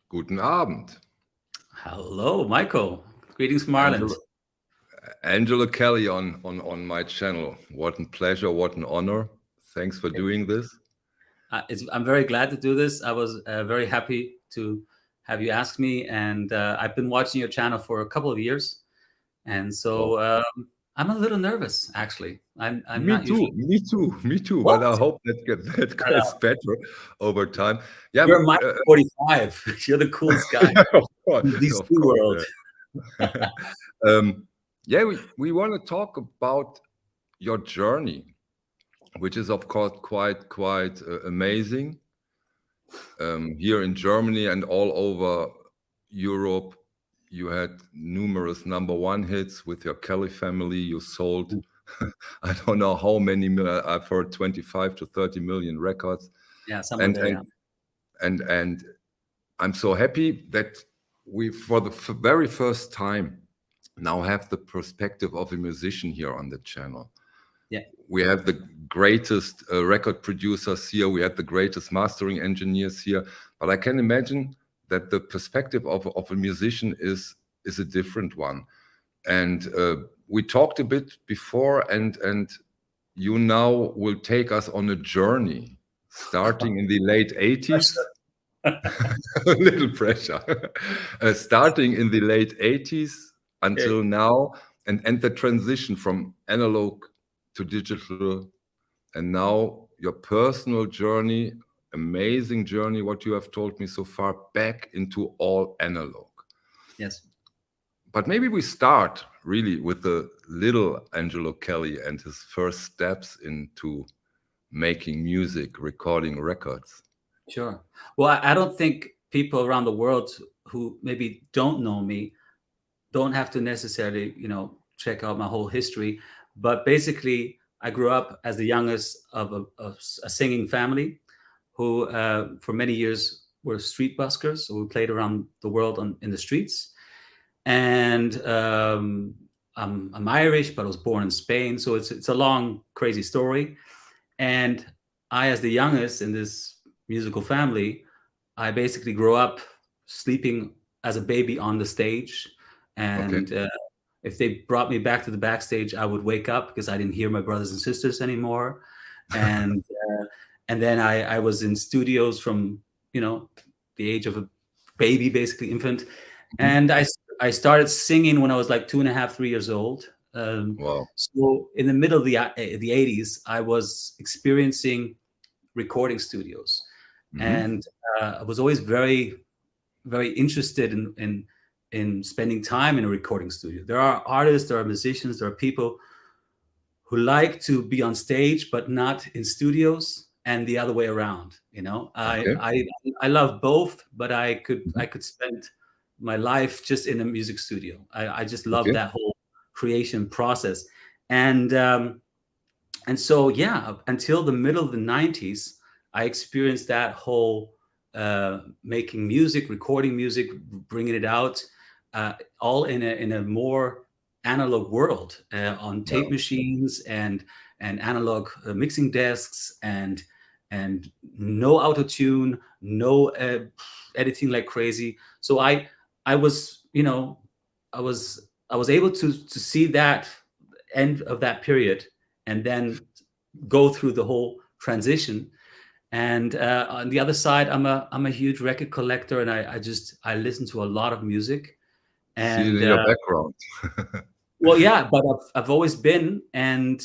Guten Abend. Hello, Michael. Greetings from Ireland. Angelo, Angelo Kelly on my channel. What a pleasure, what an honor. Thanks for doing this. I'm very glad to do this. I was very happy to have you ask me, and I've been watching your channel for a couple of years, and Oh, so I'm a little nervous, actually. I'm me not too, usually. me too, me too. What? But I hope that I don't gets know. better over time. Yeah, You're Mike 45. You're the coolest guy in these of two course. worlds. Yeah, we want to talk about your journey, which is of course quite amazing. Here in Germany and all over Europe, you had numerous number one hits with your Kelly family. You sold, I don't know how many, I've heard 25 to 30 million records. Yeah, somewhere And there. Yeah. and I'm so happy that we, for the very first time, now have the perspective of a musician here on the channel. Yeah. We have the greatest record producers here. We have the greatest mastering engineers here. But I can imagine that the perspective of a musician is a different one. And we talked a bit before, and you now will take us on a journey starting in the late 80s. A little pressure. Starting in the late 80s Okay. until now, and the transition from analog to digital, and now your personal journey, amazing journey, what you have told me so far, back into all analog. Yes. But maybe we start really with the little Angelo Kelly and his first steps into making music, recording records. Sure. Well, I don't think people around the world who maybe don't know me don't have to necessarily, check out my whole history. But basically, I grew up as the youngest of a singing family who, for many years, were street buskers. So we played around the world in the streets. And I'm Irish, but I was born in Spain. So it's a long, crazy story. And I, as the youngest in this musical family, I basically grew up sleeping as a baby on the stage. Okay. And if they brought me back to the backstage, I would wake up because I didn't hear my brothers and sisters anymore. And and then I was in studios from the age of a baby, basically infant. Mhm. And I started singing when I was like 2.5, 3 years old. Wow. So in the middle of the 80s, I was experiencing recording studios, Mhm. and I was always very, very interested in spending time in a recording studio. There are artists, there are musicians, there are people who like to be on stage but not in studios, and the other way around. Okay. I love both, but I Mhm. could spend my life just in a music studio. I just love Okay. that whole creation process. And so, yeah, until the middle of the 90s, I experienced that whole making music, recording music, bringing it out, all in a more analog world, on tape Wow. machines and analog mixing desks, and no auto tune, no editing like crazy. So I was I was able to see that end of that period, and then go through the whole transition. And on the other side, I'm a huge record collector, and I listen to a lot of music. See it And in your background. well, yeah, but I've always been, and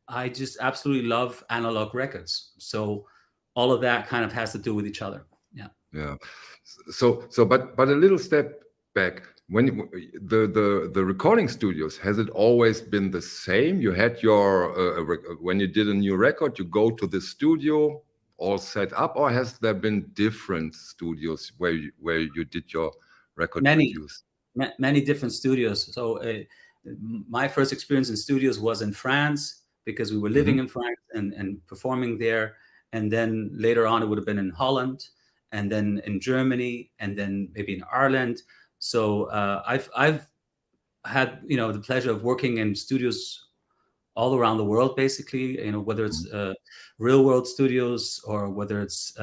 I just absolutely love analog records. So all of that kind of has to do with each other. Yeah. Yeah. But a little step back. When the recording studios, has it always been the same? You had your when you did a new record, you go to the studio all set up, or has there been different studios where you did your record Many produce? many different studios. So my first experience in studios was in France, because we were living Hmm. in France and performing there. And then later on, it would have been in Holland, and then in Germany, and then maybe in Ireland. So I've had the pleasure of working in studios all around the world, basically. Whether it's real world studios, or whether it's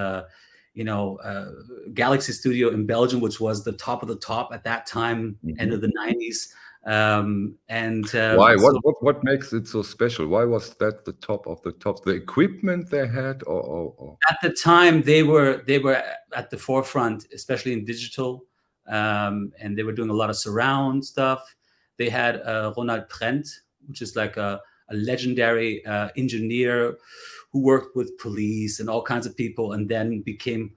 Galaxy Studio in Belgium, which was the top of the top at that time, end of the 90s. Why? So What makes it so special? Why was that the top of the top? The equipment they had, or? at the time they were at the forefront, especially in digital, and they were doing a lot of surround stuff. They had Ronald Prent, which is like a legendary engineer who worked with police and all kinds of people, and then became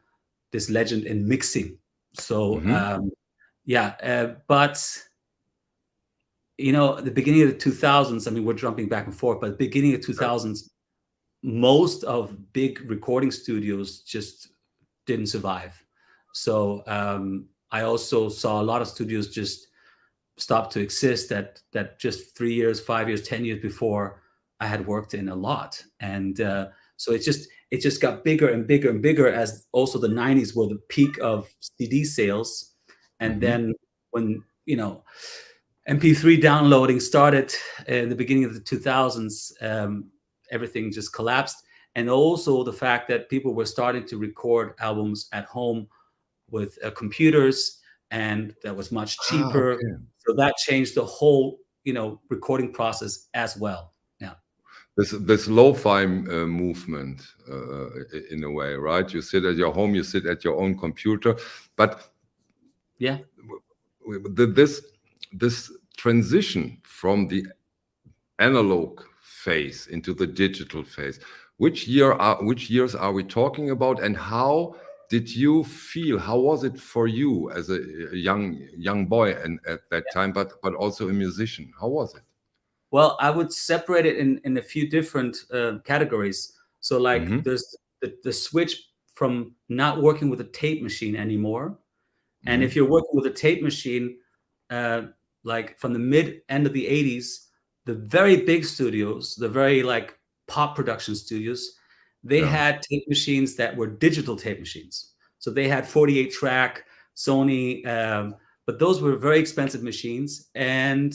this legend in mixing. So but the beginning of the 2000s, I mean, we're jumping back and forth, but the beginning of 2000s, most of big recording studios just didn't survive. So I also saw a lot of studios just stop to exist that just 3 years, 5 years, 10 years before I had worked in a lot. And so it just got bigger and bigger and bigger, as also the 90s were the peak of CD sales. And then when, MP3 downloading started in the beginning of the 2000s, everything just collapsed. And also the fact that people were starting to record albums at home with computers, and that was much cheaper. Okay. So that changed the whole, recording process as well. Yeah. This lo-fi movement, in a way, right? You sit at your home, you sit at your own computer, but yeah, this transition from the analog phase into the digital phase, which years are we talking about, and how did you feel? How was it for you as a young boy and at that time, but also a musician? How was it? Well, I would separate it in a few different categories. So like there's the switch from not working with a tape machine anymore. And if you're working with a tape machine, like from the end of the 80s, the very big studios, the very like pop production studios, they had tape machines that were digital tape machines. So they had 48 track Sony, but those were very expensive machines. And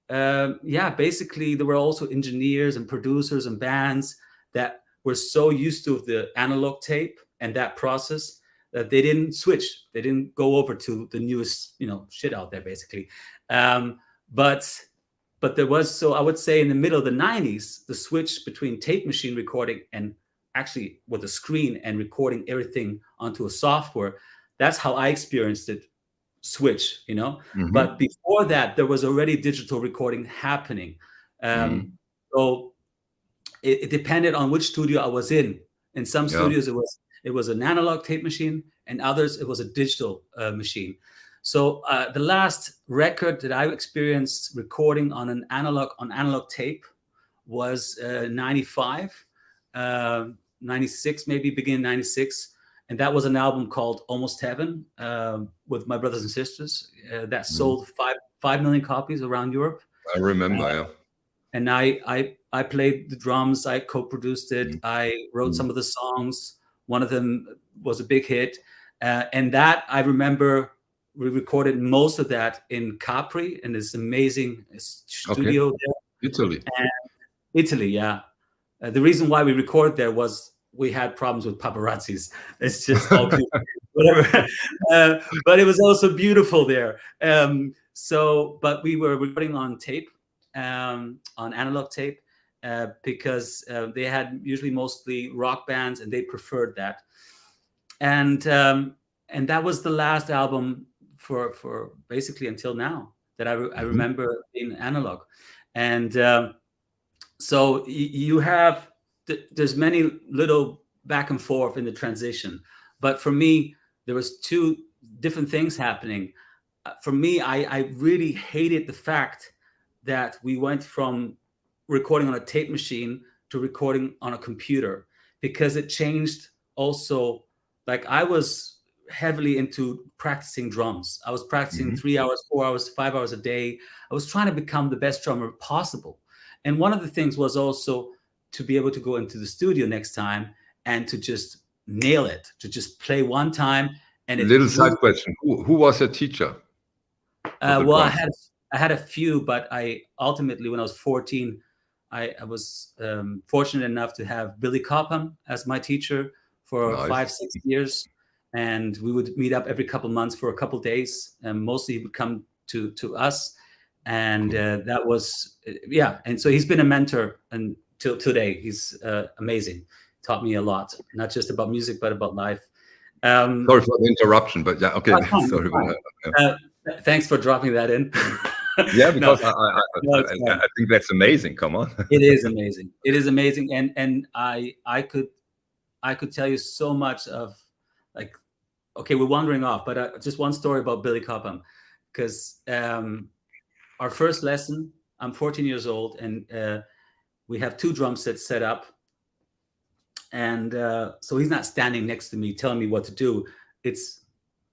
basically there were also engineers and producers and bands that were so used to the analog tape and that process that they didn't switch. They didn't go over to the newest, shit out there, basically. But there was, so I would say in the middle of the 90s, the switch between tape machine recording and actually with a screen and recording everything onto a software, that's how I experienced it switch, But before that, there was already digital recording happening. So it depended on which studio I was in. In some studios, it was an analog tape machine, and others it was a digital machine. So the last record that I experienced recording on analog tape was 95, 96, maybe beginning 96. And that was an album called Almost Heaven, with my brothers and sisters, that sold 5 million copies around Europe. I remember, And I played the drums, I co-produced it, I wrote some of the songs. One of them was a big hit. And that, I remember, we recorded most of that in Capri, in this amazing studio there. Italy, yeah. The reason why we recorded there was we had problems with paparazzis. It's just all whatever. But it was also beautiful there. But we were recording on tape, on analog tape, because they had usually mostly rock bands, and they preferred that. And that was the last album for basically until now that I remember in analog. And so you have, there's many little back and forth in the transition. But for me, there was two different things happening. For me, I really hated the fact that we went from recording on a tape machine to recording on a computer, because it changed also. Like, I was heavily into practicing drums. I was practicing 3 hours, 4 hours, 5 hours a day. I was trying to become the best drummer possible. And one of the things was also to be able to go into the studio next time and to just nail it, to just play one time. And little side question: Who was your teacher? Well, I had a few, but I ultimately, when I was 14, I was fortunate enough to have Billy Cobham as my teacher for Nice. 5-6 years, and we would meet up every couple months for a couple days, and mostly he would come to us, and that was and so he's been a mentor until today. He's amazing, taught me a lot, not just about music but about life. Sorry for the interruption, but yeah, okay. Fine, Sorry about that. Thanks for dropping that in. Yeah, because No, I think that's amazing. Come on. it is amazing. It is amazing, and I could tell you so much of, like, okay, we're wandering off, but just one story about Billy Cobham, because our first lesson, I'm 14 years old, and we have 2 drum sets set up, and so he's not standing next to me telling me what to do. It's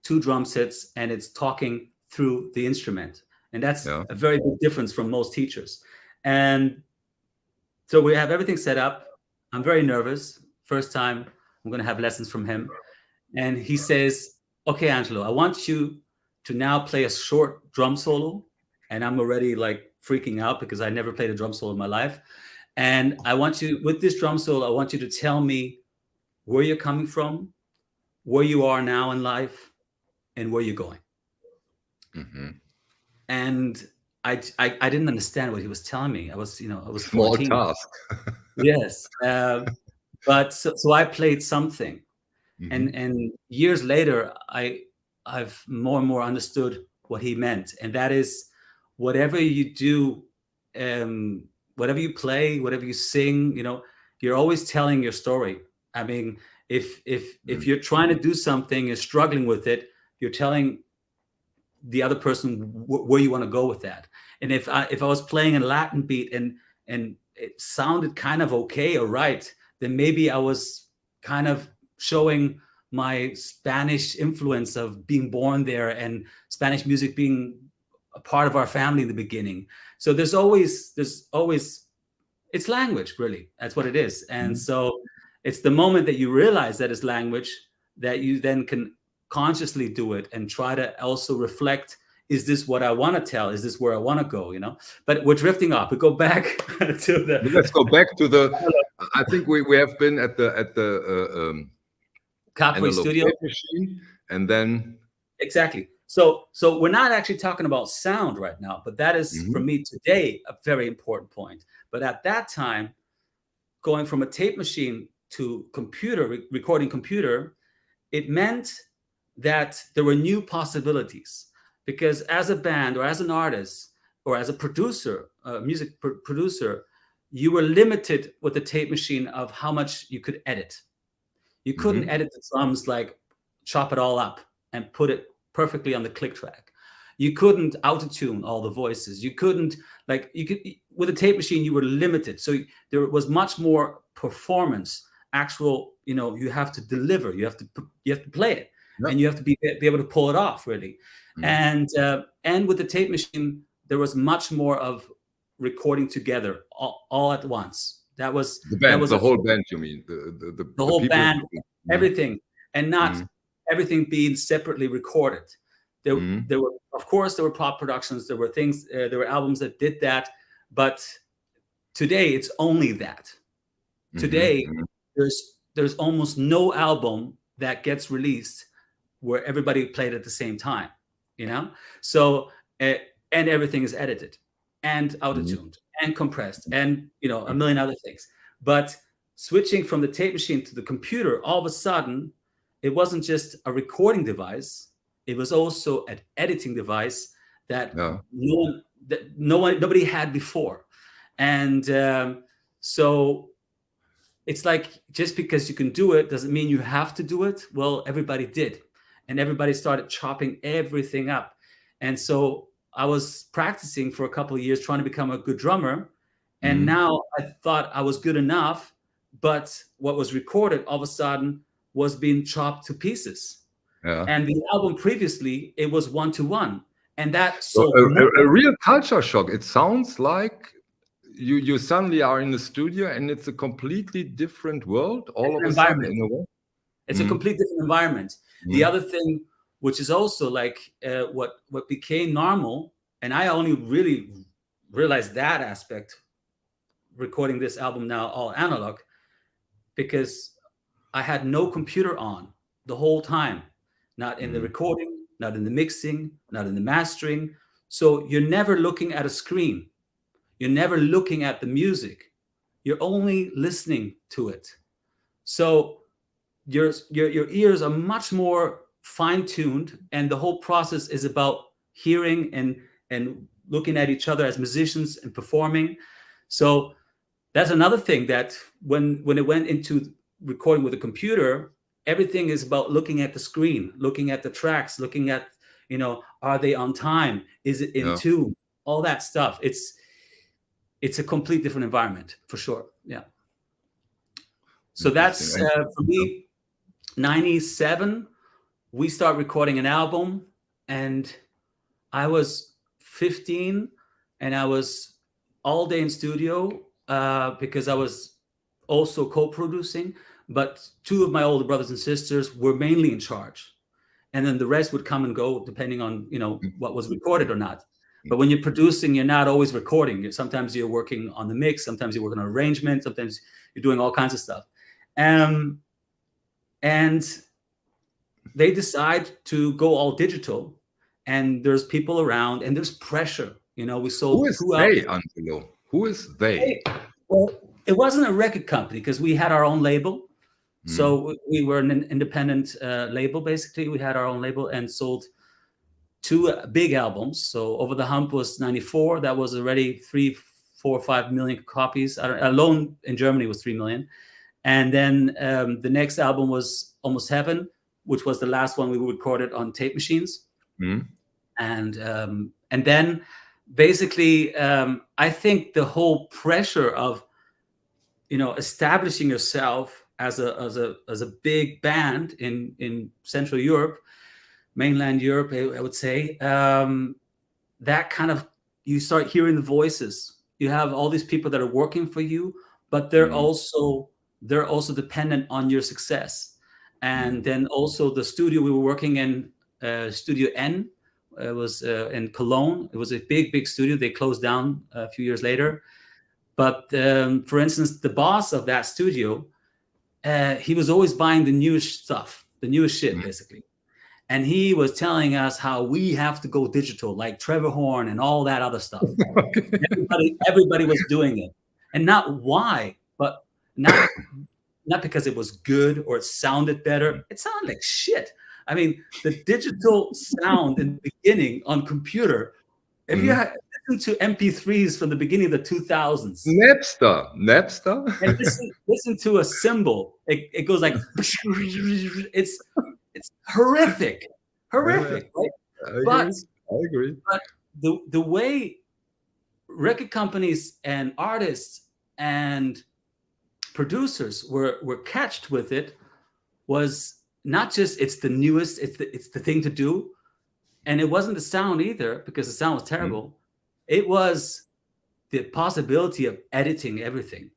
2 drum sets, and it's talking through the instrument, and that's a very big difference from most teachers. And so we have everything set up. I'm very nervous. First time I'm going to have lessons from him. And he says, okay, Angelo, I want you to now play a short drum solo. And I'm already like freaking out because I never played a drum solo in my life. And I want you, with this drum solo, I want you to tell me where you're coming from, where you are now in life, and where you're going. Mm-hmm. And I didn't understand what he was telling me. I was 14. Small task. Yes. But so I played something. Mm-hmm. And years later, I've more and more understood what he meant. And that is, whatever you do, whatever you play, whatever you sing, you're always telling your story. I mean, if you're trying to do something, you're struggling with it, you're telling the other person where you want to go with that. And if I was playing a Latin beat and it sounded kind of okay or right, then maybe I was kind of showing my Spanish influence of being born there and Spanish music being a part of our family in the beginning. So there's always it's language, really. That's what it is. And so it's the moment that you realize that it's language that you then can consciously do it and try to also reflect, is this what I want to tell? Is this where I want to go? But we're drifting off. We go back to the. Let's go back to the. I think we have been at the Capri studio machine, and then exactly. So we're not actually talking about sound right now, but that is for me today a very important point. But at that time, going from a tape machine to recording computer, it meant that there were new possibilities, because as a band or as an artist or as a producer, music producer, you were limited with the tape machine of how much you could edit. You couldn't edit the drums, like chop it all up and put it perfectly on the click track. You couldn't auto-tune all the voices. You could with a tape machine, you were limited. So there was much more performance, actual, you have to deliver, you have to play it. Yep. And you have to be able to pull it off, really. And with the tape machine, there was much more of recording together all at once. That was the band, the whole band. You mean the whole band, everything, and not everything being separately recorded. There were, of course, there were pop productions. There were things. There were albums that did that, but today it's only that. Today there's almost no album that gets released where everybody played at the same time. So and everything is edited and auto-tuned and compressed and a million other things. But switching from the tape machine to the computer, all of a sudden, it wasn't just a recording device; it was also an editing device that nobody had before. And so it's like, just because you can do it doesn't mean you have to do it. Well, everybody did, and everybody started chopping everything up. And so I was practicing for a couple of years trying to become a good drummer. And now I thought I was good enough, but what was recorded all of a sudden was being chopped to pieces. Yeah. And the album previously, it was 1-to-1. And that's so a real culture shock. It sounds like you suddenly are in the studio and it's a completely different world all of a sudden, in a way. It's a completely different environment. The other thing, which is also like what became normal, and I only really realized that aspect recording this album now all analog, because I had no computer on the whole time, not in the recording, not in the mixing, not in the mastering. So you're never looking at a screen. You're never looking at the music. You're only listening to it. So your ears are much more fine-tuned, and the whole process is about hearing and looking at each other as musicians and performing. So that's another thing, that when it went into recording with a computer, everything is about looking at the screen, looking at the tracks, looking at, are they on time? Is it in tune? All that stuff. It's a complete different environment for sure. Yeah. So that's for me. 97, we start recording an album, and I was 15, and I was all day in studio because I was also co-producing, but two of my older brothers and sisters were mainly in charge, and then the rest would come and go depending on what was recorded or not. But when you're producing, you're not always recording. Sometimes you're working on the mix, sometimes you're working on arrangement, sometimes you're doing all kinds of stuff. And they decide to go all digital, and there's people around, and there's pressure. We sold. Who is they, Angelo? Who is they? Well, it wasn't a record company because we had our own label. So we were an independent label, basically. We had our own label and sold 2 big albums. So Over the Hump was 94. That was already 3, 4, 5 million copies. Alone in Germany was 3 million. And then the next album was Almost Heaven, which was the last one we recorded on tape machines. And then basically, I think the whole pressure of establishing yourself as a big band in Central Europe, mainland Europe, I would say, that kind of, you start hearing the voices. You have all these people that are working for you, but they're also dependent on your success. And then also the studio we were working in, Studio N, was in Cologne. It was a big studio. They closed down a few years later. But for instance, the boss of that studio, he was always buying the newest stuff, the newest shit, basically. And he was telling us how we have to go digital, like Trevor Horn and all that other stuff. Everybody was doing it. And not why, but not because it was good or it sounded better. It sounded like shit. I mean, the digital sound in the beginning on computer, if you had listened to MP3s from the beginning of the 2000s. Napster. And listen to a cymbal. It goes like, it's horrific, right? I agree. But the way record companies and artists and producers were catched with it was not just it's the newest, it's the thing to do, and it wasn't the sound either, because the sound was terrible. It was the possibility of editing everything.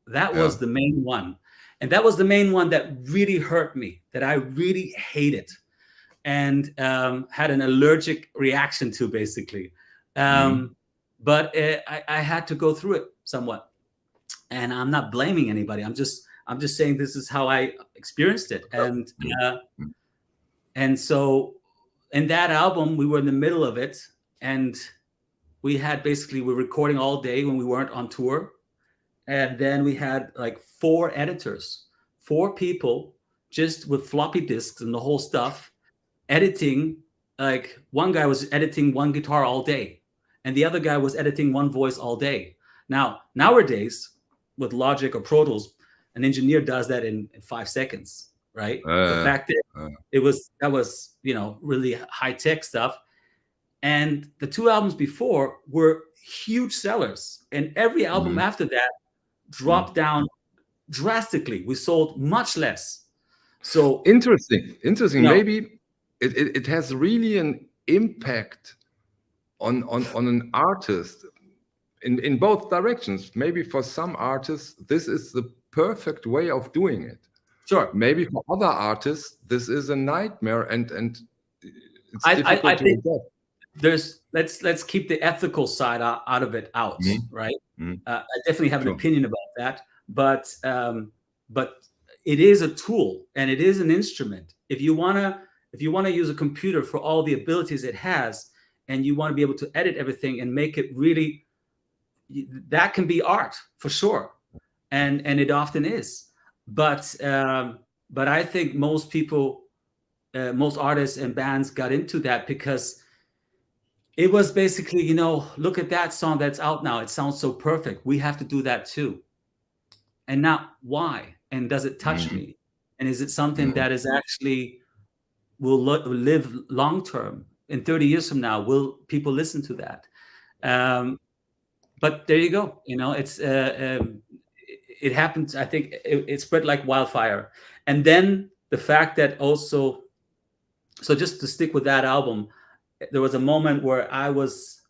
That was the main one, and that was the main one that really hurt me, that I really hated and had an allergic reaction to, basically. But I had to go through it somewhat. And I'm not blaming anybody. I'm just saying this is how I experienced it. And so in that album, we were in the middle of it, and we're recording all day when we weren't on tour. And then we had like 4 editors, 4 people just with floppy disks and the whole stuff, editing. Like one guy was editing 1 guitar all day, and the other guy was editing 1 voice all day. Now, nowadays, with Logic or Pro Tools, an engineer does that in 5 seconds, right? But back then, that was really high tech stuff. And the 2 albums before were huge sellers, and every album after that dropped down drastically. We sold much less. So interesting. Maybe it has really an impact on an artist. In both directions. Maybe for some artists, this is the perfect way of doing it. Sure. Maybe for other artists, this is a nightmare, and it's difficult I to think adapt. let's keep the ethical side out of it, right? I definitely have an opinion about that, but it is a tool and it is an instrument. If you want to use a computer for all the abilities it has, and you want to be able to edit everything and make it really, that can be art for sure, and it often is. But I think most people, most artists and bands got into that because it was basically, you know, look at that song that's out now. It sounds so perfect. We have to do that too. And not why? And does it touch me? And is it something that is actually will live long term? In 30 years from now, will people listen to that? But there you go. You know, it's it happens. I think it spread like wildfire. And then the fact that also, so just to stick with that album, there was a moment where I was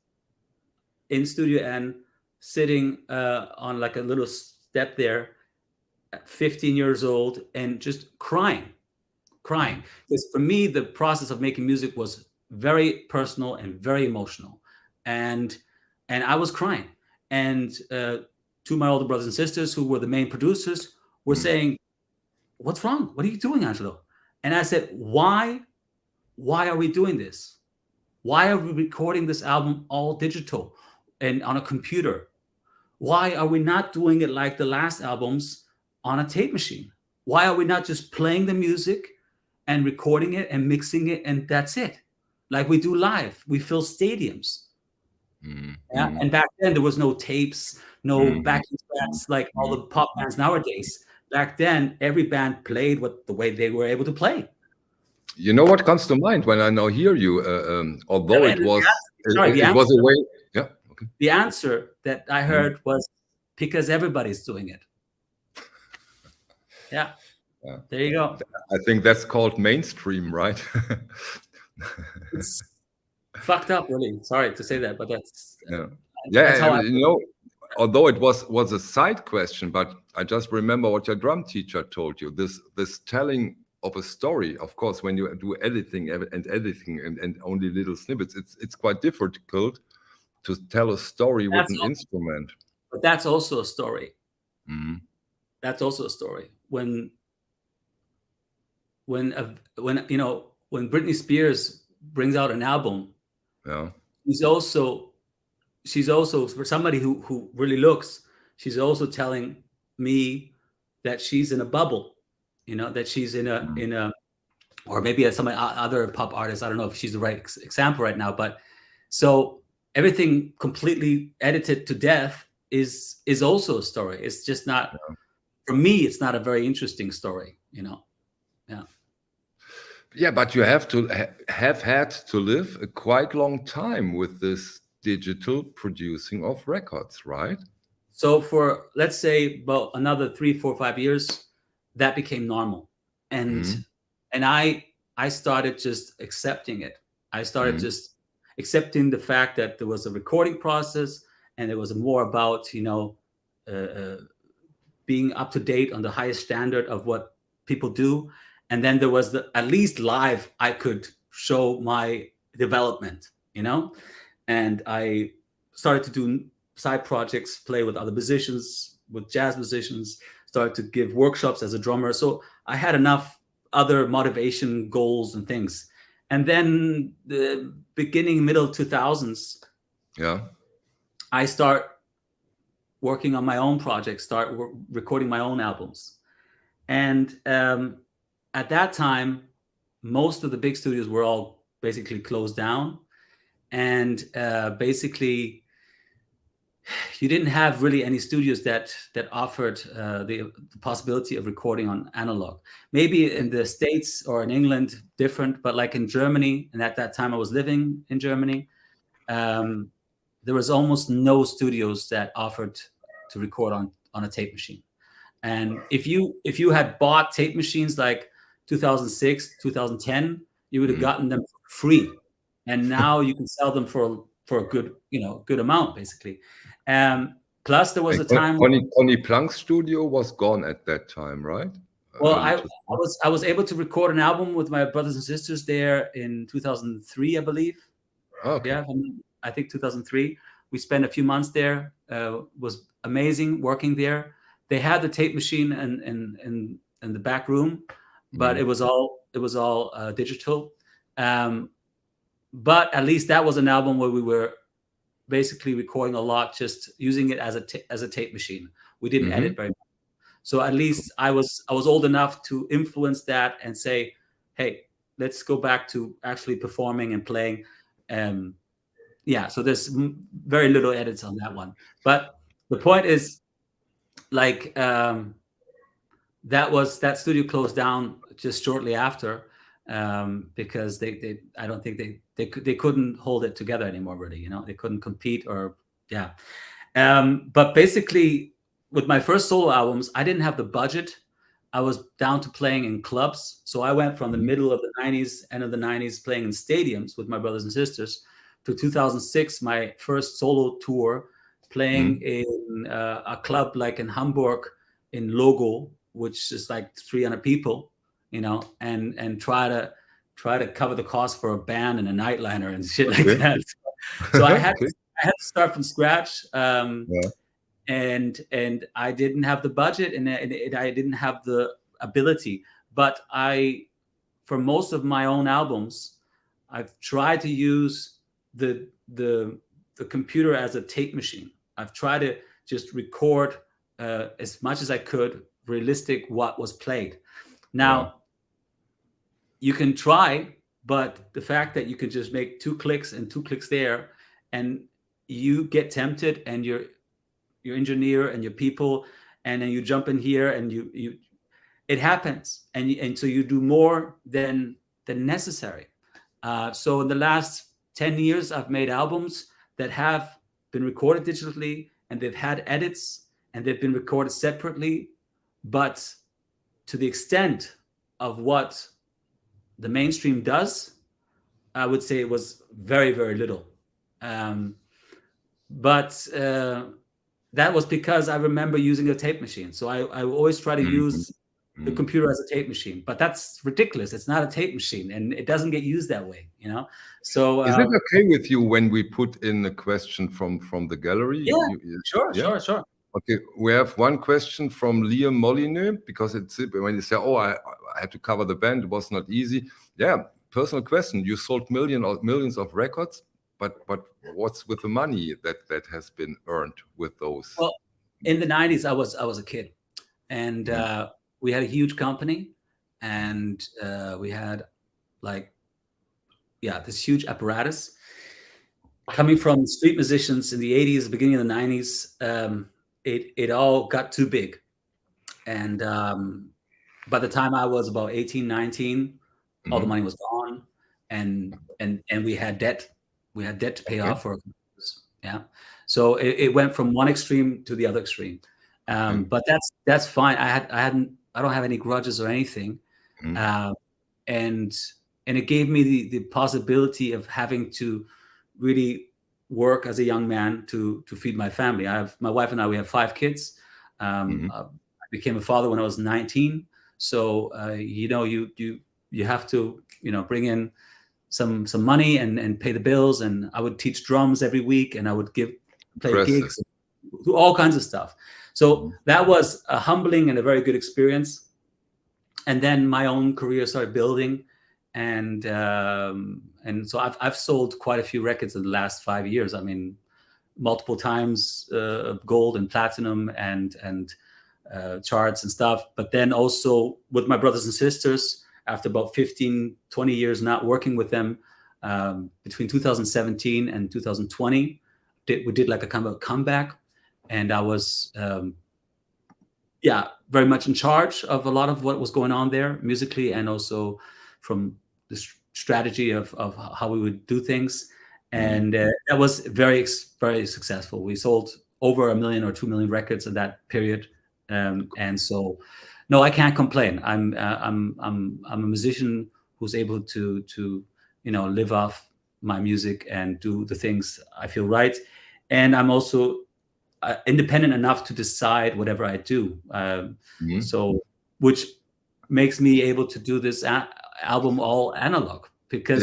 in Studio N, sitting on like a little step there, at 15 years old, and just crying. Because for me, the process of making music was very personal and very emotional, and I was crying. And two of my older brothers and sisters, who were the main producers, were saying, "What's wrong? What are you doing, Angelo?" And I said, "Why are we doing this? Why are we recording this album all digital and on a computer? Why are we not doing it like the last albums on a tape machine? Why are we not just playing the music and recording it and mixing it, and that's it? Like we do live. We fill stadiums." Yeah? And back then there was no tapes, no backing tracks like all the pop bands nowadays. Back then, every band played the way they were able to play. You know what comes to mind when I now hear you? Although And it was the was a way. Yeah. Okay. The answer that I heard was because everybody's doing it. Yeah. There you go. I think that's called mainstream, right? It's fucked up, really. Sorry to say that, but that's that's how you know. Although it was a side question, but I just remember what your drum teacher told you. This telling of a story. Of course, when you do editing and only little snippets, it's quite difficult to tell a story with an instrument. But that's also a story. That's also a story. When you know, when Britney Spears brings out an album, she's also for somebody who really looks, she's also telling me that she's in a bubble, you know, that she's in a or maybe some other pop artist. I don't know if she's the right example right now, but so everything completely edited to death is also a story. It's just not, for me, it's not a very interesting story, you know. Yeah, but you have to have had to live a quite long time with this digital producing of records, right? So for, let's say, about another 3, 4, 5 years, that became normal. And I started just accepting it. I started just accepting the fact that there was a recording process, and it was more about, you know, being up to date on the highest standard of what people do. And then there was at least live, I could show my development, you know? And I started to do side projects, play with other musicians, with jazz musicians, started to give workshops as a drummer. So I had enough other motivation goals and things. And then the middle 2000s, I start working on my own projects, start recording my own albums. And at that time, most of the big studios were all basically closed down. And basically, you didn't have really any studios that offered the possibility of recording on analog. Maybe in the States or in England, different, but like in Germany, and at that time I was living in Germany, there was almost no studios that offered to record on a tape machine. And if you had bought tape machines like 2006, 2010, you would have gotten them for free. And now you can sell them for a good, you know, good amount, basically. Plus there was a time Connie Plank's studio was gone at that time, right? Well, I was able to record an album with my brothers and sisters there in 2003, I believe. Okay. Yeah, I think 2003. We spent a few months there. Was amazing working there. They had the tape machine, and the back room, but it was all digital. But at least that was an album where we were basically recording a lot, just using it as a tape machine. We didn't edit very much. So at least I was old enough to influence that and say, hey, let's go back to actually performing and playing. Yeah, so there's very little edits on that one. But the point is, like, that studio closed down just shortly after, because I don't think they couldn't hold it together anymore, really. You know, they couldn't compete, or yeah. But basically, with my first solo albums, I didn't have the budget. I was down to playing in clubs. So I went from the middle of the 90s, end of the 90s, playing in stadiums with my brothers and sisters, to 2006, my first solo tour, playing in a club like in Hamburg, in Logo, which is like 300 people, you know, and try to cover the cost for a band and a nightliner and shit like that. So I had to start from scratch. And I didn't have the budget, and I didn't have the ability. But for most of my own albums, I've tried to use the computer as a tape machine. I've tried to just record as much as I could, realistic what was played. Now, you can try, but the fact that you can just make 2 clicks and 2 clicks there, and you get tempted, and your engineer and your people, and then you jump in here, and you it happens, and so you do more than necessary. So in the last 10 years, I've made albums that have been recorded digitally, and they've had edits, and they've been recorded separately, but to the extent of what the mainstream does, I would say it was very, very little. But that was because I remember using a tape machine. So I always try to use the computer as a tape machine, but that's ridiculous. It's not a tape machine, and it doesn't get used that way, you know? So is it okay with you when we put in a question from the gallery? Yeah, sure. Okay, we have one question from Liam Molyneux, because it's when you say, oh, I had to cover the band, it was not easy. Yeah, personal question. You sold millions of records, but what's with the money that has been earned with those? Well, in the 90s, I was a kid, and we had a huge company, and we had this huge apparatus coming from street musicians in the 80s, beginning of the 90s. It all got too big, and by the time I was about 18, 19, all the money was gone, and we had debt. We had debt to pay off for. Yeah, so it went from one extreme to the other extreme. But that's fine. I don't have any grudges or anything, and it gave me the possibility of having to really work as a young man to feed my family. My wife and I, we have 5 kids. I became a father when I was 19. So you have to bring in some money and pay the bills. And I would teach drums every week, and I would play gigs, do all kinds of stuff. So that was a humbling and a very good experience. And then my own career started building, and so I've sold quite a few records in the last 5 years. I mean, multiple times of gold and platinum and charts and stuff. But then also with my brothers and sisters, after about 15, 20 years not working with them, between 2017 and 2020, we did like a kind of a comeback, and I was very much in charge of a lot of what was going on there musically, and also from the strategy of how we would do things. And that was very, very successful. We sold over 1 million or 2 million records in that period. And so, no, I can't complain. I'm a musician who's able to live off my music and do the things I feel right. And I'm also independent enough to decide whatever I do. So, which makes me able to do this album all analog, because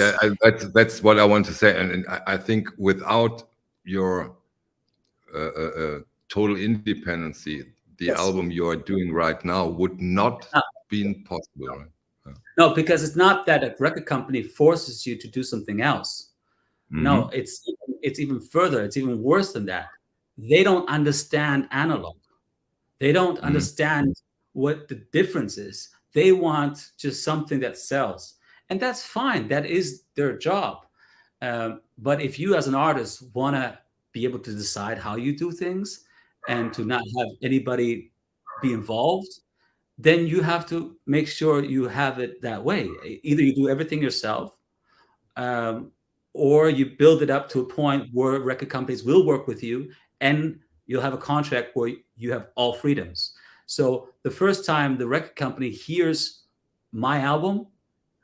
that's what I want to say. And I think without your total independency, the album you are doing right now would not been possible, right? Yeah. No, because it's not that a record company forces you to do something else. No, it's even further. It's even worse than that. They don't understand analog. They don't understand what the difference is. They want just something that sells, and that's fine. That is their job. But if you, as an artist, want to be able to decide how you do things and to not have anybody be involved, then you have to make sure you have it that way. Either you do everything yourself, or you build it up to a point where record companies will work with you and you'll have a contract where you have all freedoms. So the first time the record company hears my album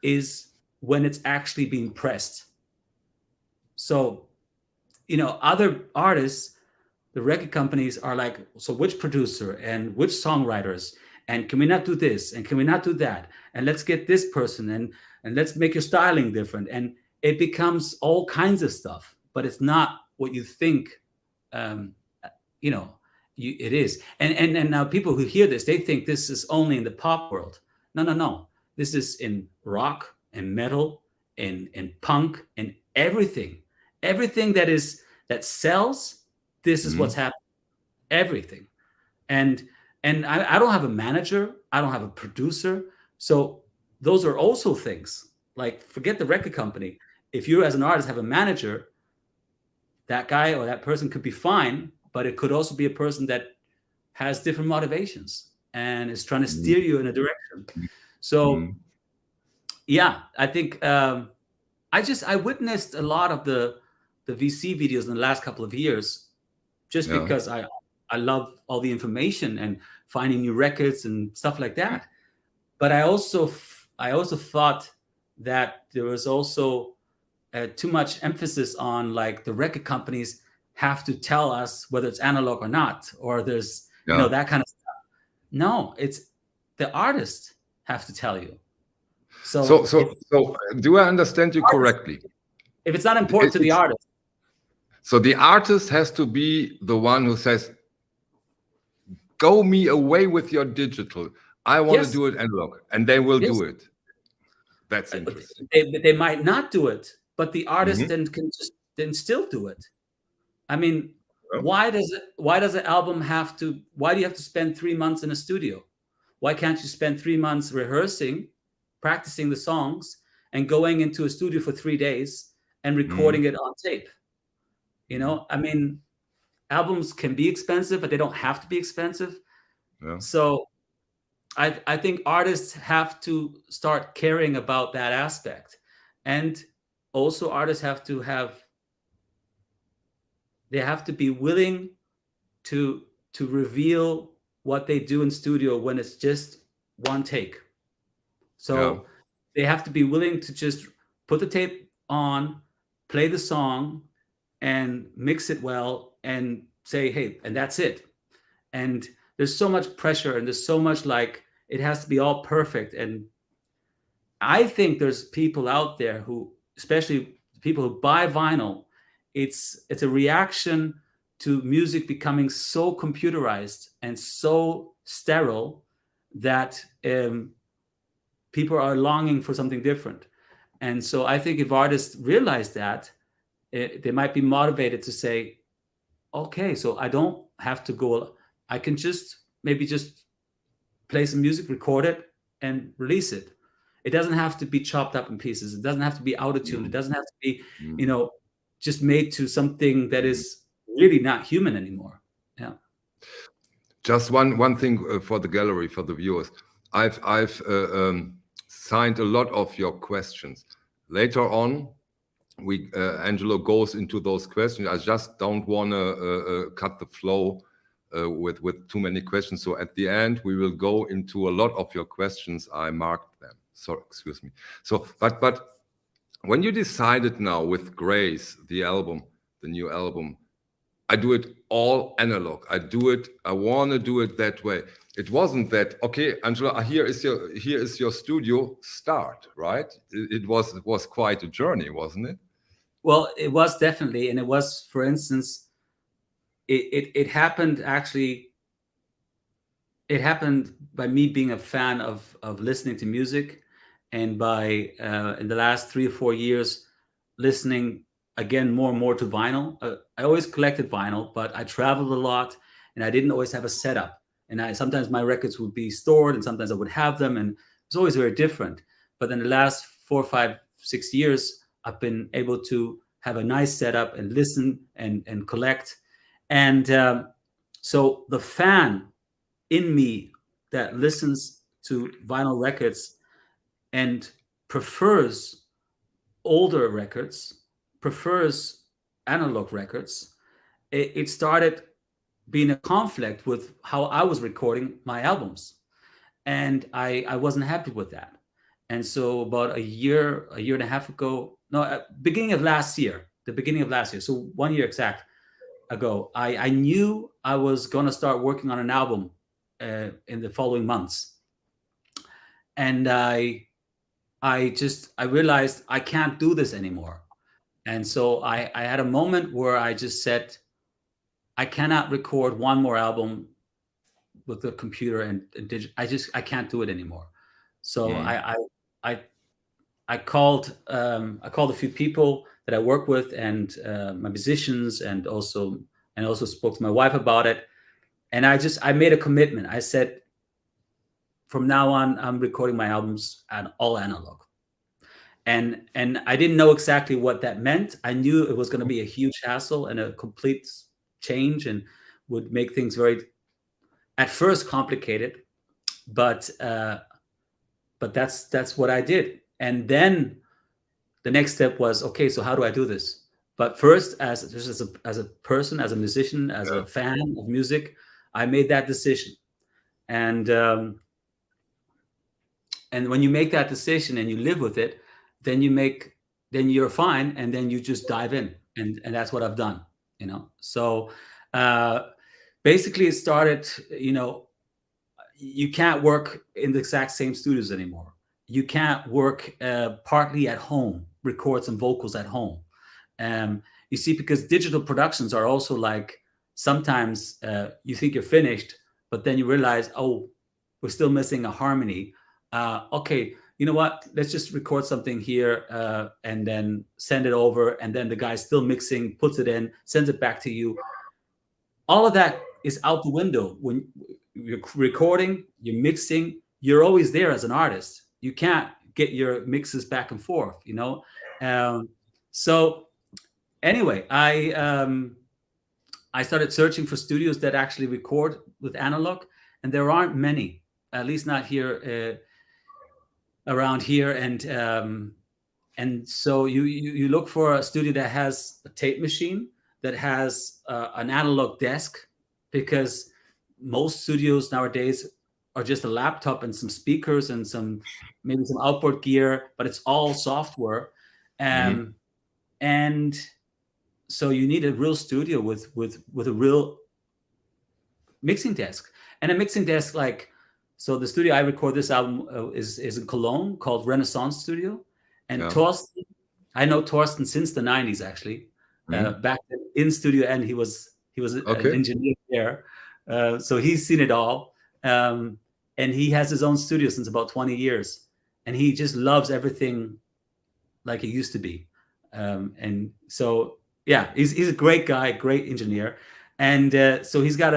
is when it's actually being pressed. So, other artists, the record companies are like, so which producer and which songwriters, and can we not do this, and can we not do that, and let's get this person, and let's make your styling different, and it becomes all kinds of stuff. But it's not what you think. It is. And now people who hear this, they think this is only in the pop world. No. This is in rock and metal and punk and everything. Everything that sells, this is what's happening. Everything. And I don't have a manager. I don't have a producer. So those are also things. Like, forget the record company. If you as an artist have a manager, that guy or that person could be fine, but it could also be a person that has different motivations and is trying to steer you in a direction. So, yeah, I think I witnessed a lot of the VC videos in the last couple of years, just because I love all the information and finding new records and stuff like that. But I also thought that there was also too much emphasis on, like, the record companies have to tell us whether it's analog or not, or there's that kind of stuff. No, it's the artists have to tell you. So do I understand you correctly? If it's not important to the artist. So the artist has to be the one who says, go me away with your digital. I want to do it analog, and they will do it. That's interesting. They might not do it, but the artist then still do it. I mean, why do you have to spend 3 months in a studio? Why can't you spend 3 months rehearsing, practicing the songs, and going into a studio for 3 days and recording it on tape? I mean, albums can be expensive, but they don't have to be expensive. So I think artists have to start caring about that aspect. And also artists have to be willing to reveal what they do in studio when it's just one take. So they have to be willing to just put the tape on, play the song, and mix it well, and say, hey, and that's it. And there's so much pressure, and there's so much, like, it has to be all perfect. And I think there's people out there who, especially people who buy vinyl, it's a reaction to music becoming so computerized and so sterile that people are longing for something different. And so I think if artists realize that, they might be motivated to say, okay, so I don't have to go, I can maybe just play some music, record it, and release it. It doesn't have to be chopped up in pieces. It doesn't have to be auto-tuned. It doesn't have to be, just made to something that is really not human anymore. Yeah. Just one thing for the gallery, for the viewers. I've signed a lot of your questions. Later on, Angelo goes into those questions. I just don't want to cut the flow with too many questions. So at the end, we will go into a lot of your questions. I marked them. So excuse me. So, but when you decided now with Grace, the new album, I do it all analog. I want to do it that way. It wasn't that, okay, Angelo, here is your studio, start, right? It was quite a journey, wasn't it? Well, it was definitely, and it was, for instance, it happened actually it happened by me being a fan of listening to music, and by in the last 3 or 4 years listening again more and more to vinyl. I always collected vinyl, but I traveled a lot, and I didn't always have a setup. And I sometimes my records would be stored, and sometimes I would have them, and it was always very different. But in the last 4, 5, 6 years, I've been able to have a nice setup and listen and collect. And so the fan in me that listens to vinyl records and prefers older records, prefers analog records, it started being a conflict with how I was recording my albums. And I wasn't happy with that. And so about a year and a half ago, no, beginning of last year, the beginning of last year, so 1 year exact ago, I knew I was going to start working on an album in the following months. And I realized I can't do this anymore. And so I had a moment where I just said, I cannot record one more album with the computer and digital. I can't do it anymore. So I called a few people that I work with, and my musicians, and also spoke to my wife about it. And I made a commitment. I said, from now on, I'm recording my albums at all analog. And I didn't know exactly what that meant. I knew it was going to be a huge hassle and a complete change, and would make things very, at first, complicated. But that's what I did. And then the next step was, okay, so how do I do this? But first, as a person, as a musician, as a fan of music, I made that decision. And when you make that decision and you live with it, then you're fine, and then you just dive in, and that's what I've done. So basically, it started. You can't work in the exact same studios anymore. You can't work partly at home, record some vocals at home. You see, because digital productions are also like, sometimes you think you're finished, but then you realize, oh, we're still missing a harmony. Okay, you know what? Let's just record something here and then send it over. And then the guy's still mixing, puts it in, sends it back to you. All of that is out the window. When you're recording, you're mixing, you're always there as an artist. You can't get your mixes back and forth, So anyway, I started searching for studios that actually record with analog, and there aren't many, at least not here around here. And so you look for a studio that has a tape machine, that has an analog desk, because most studios nowadays are just a laptop and some speakers and maybe some outboard gear, but it's all software. And so you need a real studio with a real mixing desk, and a mixing desk so the studio I record this album is in Cologne, called Renaissance Studio. And Torsten, I know Torsten since the 90s, actually. Back in Studio N, he was an engineer there. So he's seen it all. And he has his own studio since about 20 years. And he just loves everything like it used to be. And so, yeah, he's a great guy, great engineer. And so he's got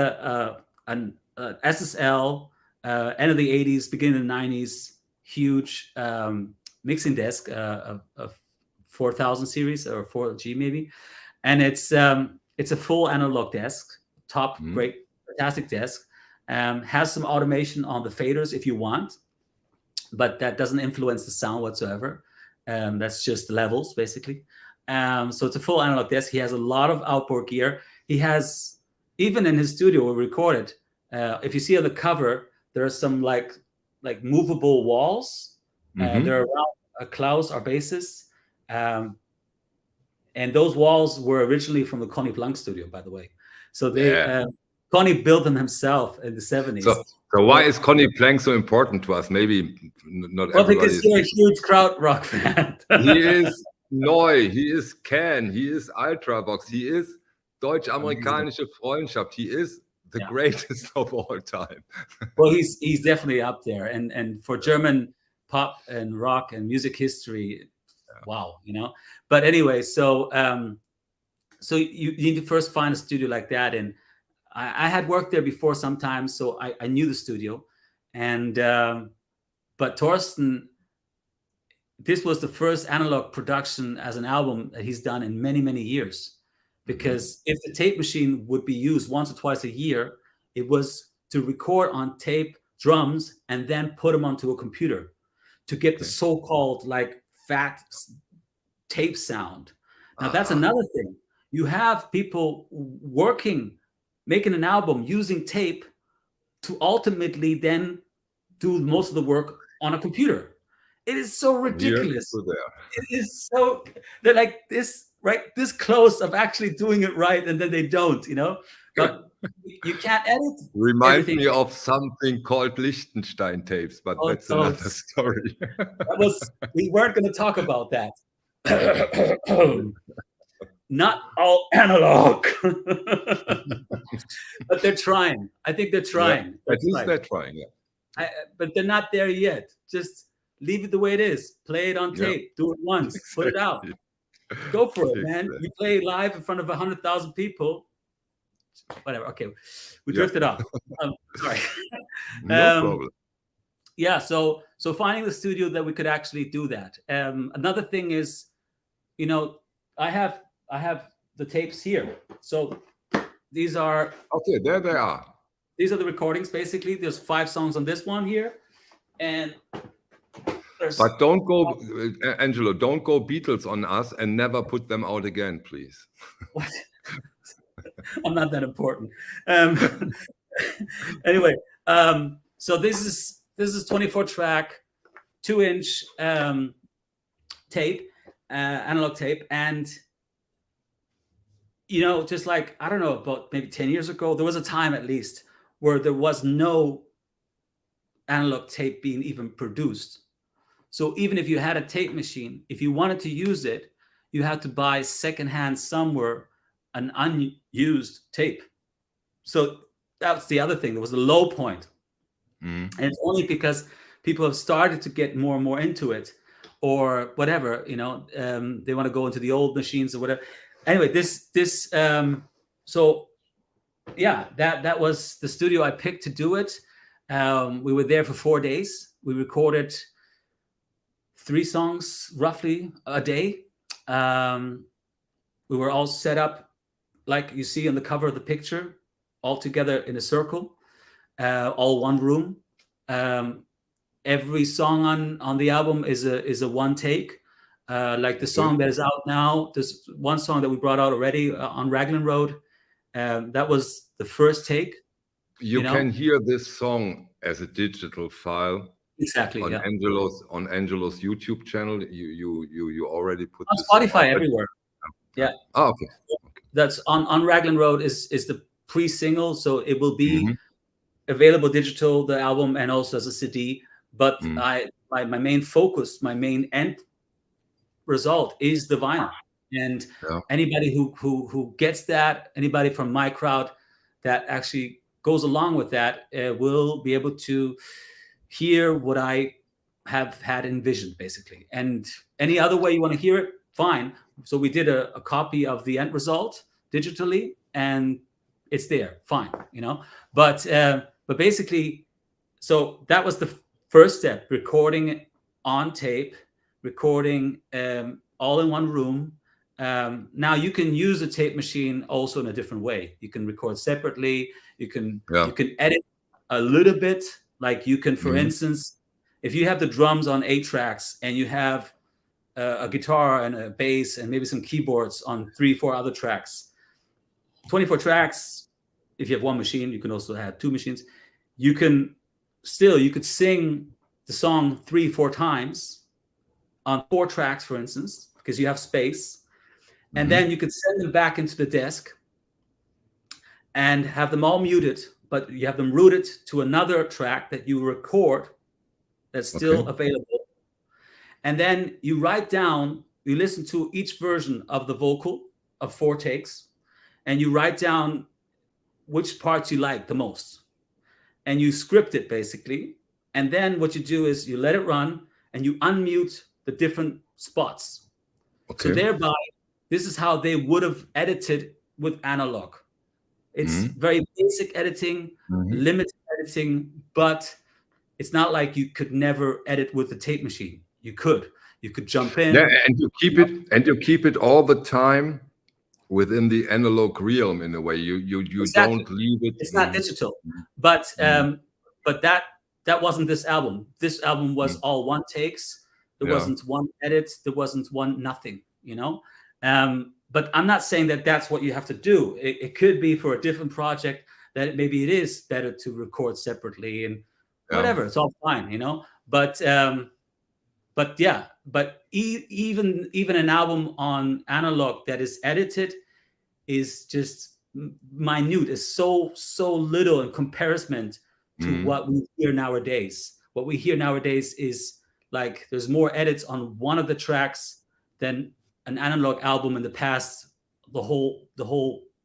an SSL, end of the 80s, beginning of the 90s, huge mixing desk, of 4000 series or 4G maybe. And it's a full analog desk, top, great, fantastic desk. Has some automation on the faders if you want, but that doesn't influence the sound whatsoever. That's just levels, basically. So it's a full analog desk. He has a lot of outboard gear. He has, even in his studio where we recorded, if you see on the cover, there are some like movable walls. They're around Klaus, our bassist. And those walls were originally from the Connie Blanc studio, by the way. So Connie built them himself in the 70s. So why is Connie Blanc so important to us? Maybe not everybody. Well, because you're a huge krautrock fan. He is Neu, he is Can, he is Ultravox, he is Deutsch-Amerikanische Freundschaft, he is the Yeah. greatest of all time. Well, he's definitely up there, and for German pop and rock and music history, wow, you know. But anyway, so so you need to first find a studio like that, and I had worked there before sometimes, so I knew the studio, and but Thorsten, this was the first analog production as an album that he's done in many, many years. Because if the tape machine would be used once or twice a year, it was to record on tape drums and then put them onto a computer to get the so-called like fat tape sound. Now that's another thing. You have people working, making an album using tape to ultimately then do most of the work on a computer. It is so ridiculous. It is so, they're like this, right? This close of actually doing it right, and then they don't, you know? But you can't edit. Reminds me of something called Liechtenstein tapes, but that's another story. We weren't going to talk about that. Not all analog. But they're trying. I think they're trying. At least they're trying, yeah. But they're not there yet. Just leave it the way it is. Play it on tape. Do it once. Put it out. Go for it, man. You play live in front of 100,000 people. Whatever. Okay, we drifted off. Sorry. No problem. Yeah. So finding the studio that we could actually do that. Another thing is, you know, I have the tapes here. So these are there they are. These are the recordings, basically. There's 5 songs on this one here, and but don't go, Angelo, don't go Beatles on us and never put them out again, please. I'm not that important. Anyway, so this is 24 track, 2-inch tape, analog tape, and you know, just like, I don't know, about maybe 10 years ago, there was a time at least where there was no analog tape being even produced. So even if you had a tape machine, if you wanted to use it, you had to buy secondhand somewhere an unused tape. So that's the other thing. There was a low point. And it's only because people have started to get more and more into it, or whatever, you know, they want to go into the old machines or whatever. Anyway, so yeah, that was the studio I picked to do it. We were there for 4 days. We recorded 3 songs roughly a day. We were all set up like you see on the cover of the picture, all together in a circle, all one room. Every song on the album is a one take. Like the song that is out now, there's one song that we brought out already on Raglan Road. That was the first take. You can hear this song as a digital file. Exactly. On Angelo's YouTube channel. You already put on this Spotify everywhere. Yeah. Oh, okay. That's on Raglan Road is the pre-single, so it will be available digital, the album, and also as a CD. But my main focus, my main end result is the vinyl. And anybody who gets that, anybody from my crowd that actually goes along with that, will be able to hear what I have had envisioned, basically. And any other way you want to hear it, fine. So we did a copy of the end result digitally, and it's there, fine, you know. But basically, so that was the first step: recording on tape, recording all in one room. Now you can use a tape machine also in a different way. You can record separately. You can edit a little bit. Like you can, for instance, if you have the drums on 8 tracks and you have a guitar and a bass and maybe some keyboards on 3-4 other tracks, 24 tracks. If you have one machine, you can also have 2 machines. You could sing the song 3-4 times on 4 tracks, for instance, because you have space. And then you could send them back into the desk and have them all muted, but you have them routed to another track that you record that's still available. And then you write down, you listen to each version of the vocal of 4 takes, and you write down which parts you like the most, and you script it basically. And then what you do is you let it run and you unmute the different spots. So Okay. thereby, this is how they would have edited with analog. It's very basic editing, limited editing, but it's not like you could never edit with the tape machine. You could jump in. Yeah, and you keep it all the time within the analog realm in a way. You Exactly. don't leave it. It's not digital, but that wasn't this album. This album was all one takes. There wasn't one edit. There wasn't one nothing. You know, but I'm not saying that that's what you have to do. It could be for a different project that maybe it is better to record separately and whatever. It's all fine, you know. But yeah, but even an album on analog that is edited is just minute, is so little in comparison to what we hear nowadays. What we hear nowadays is like there's more edits on one of the tracks than an analog album in the past. The whole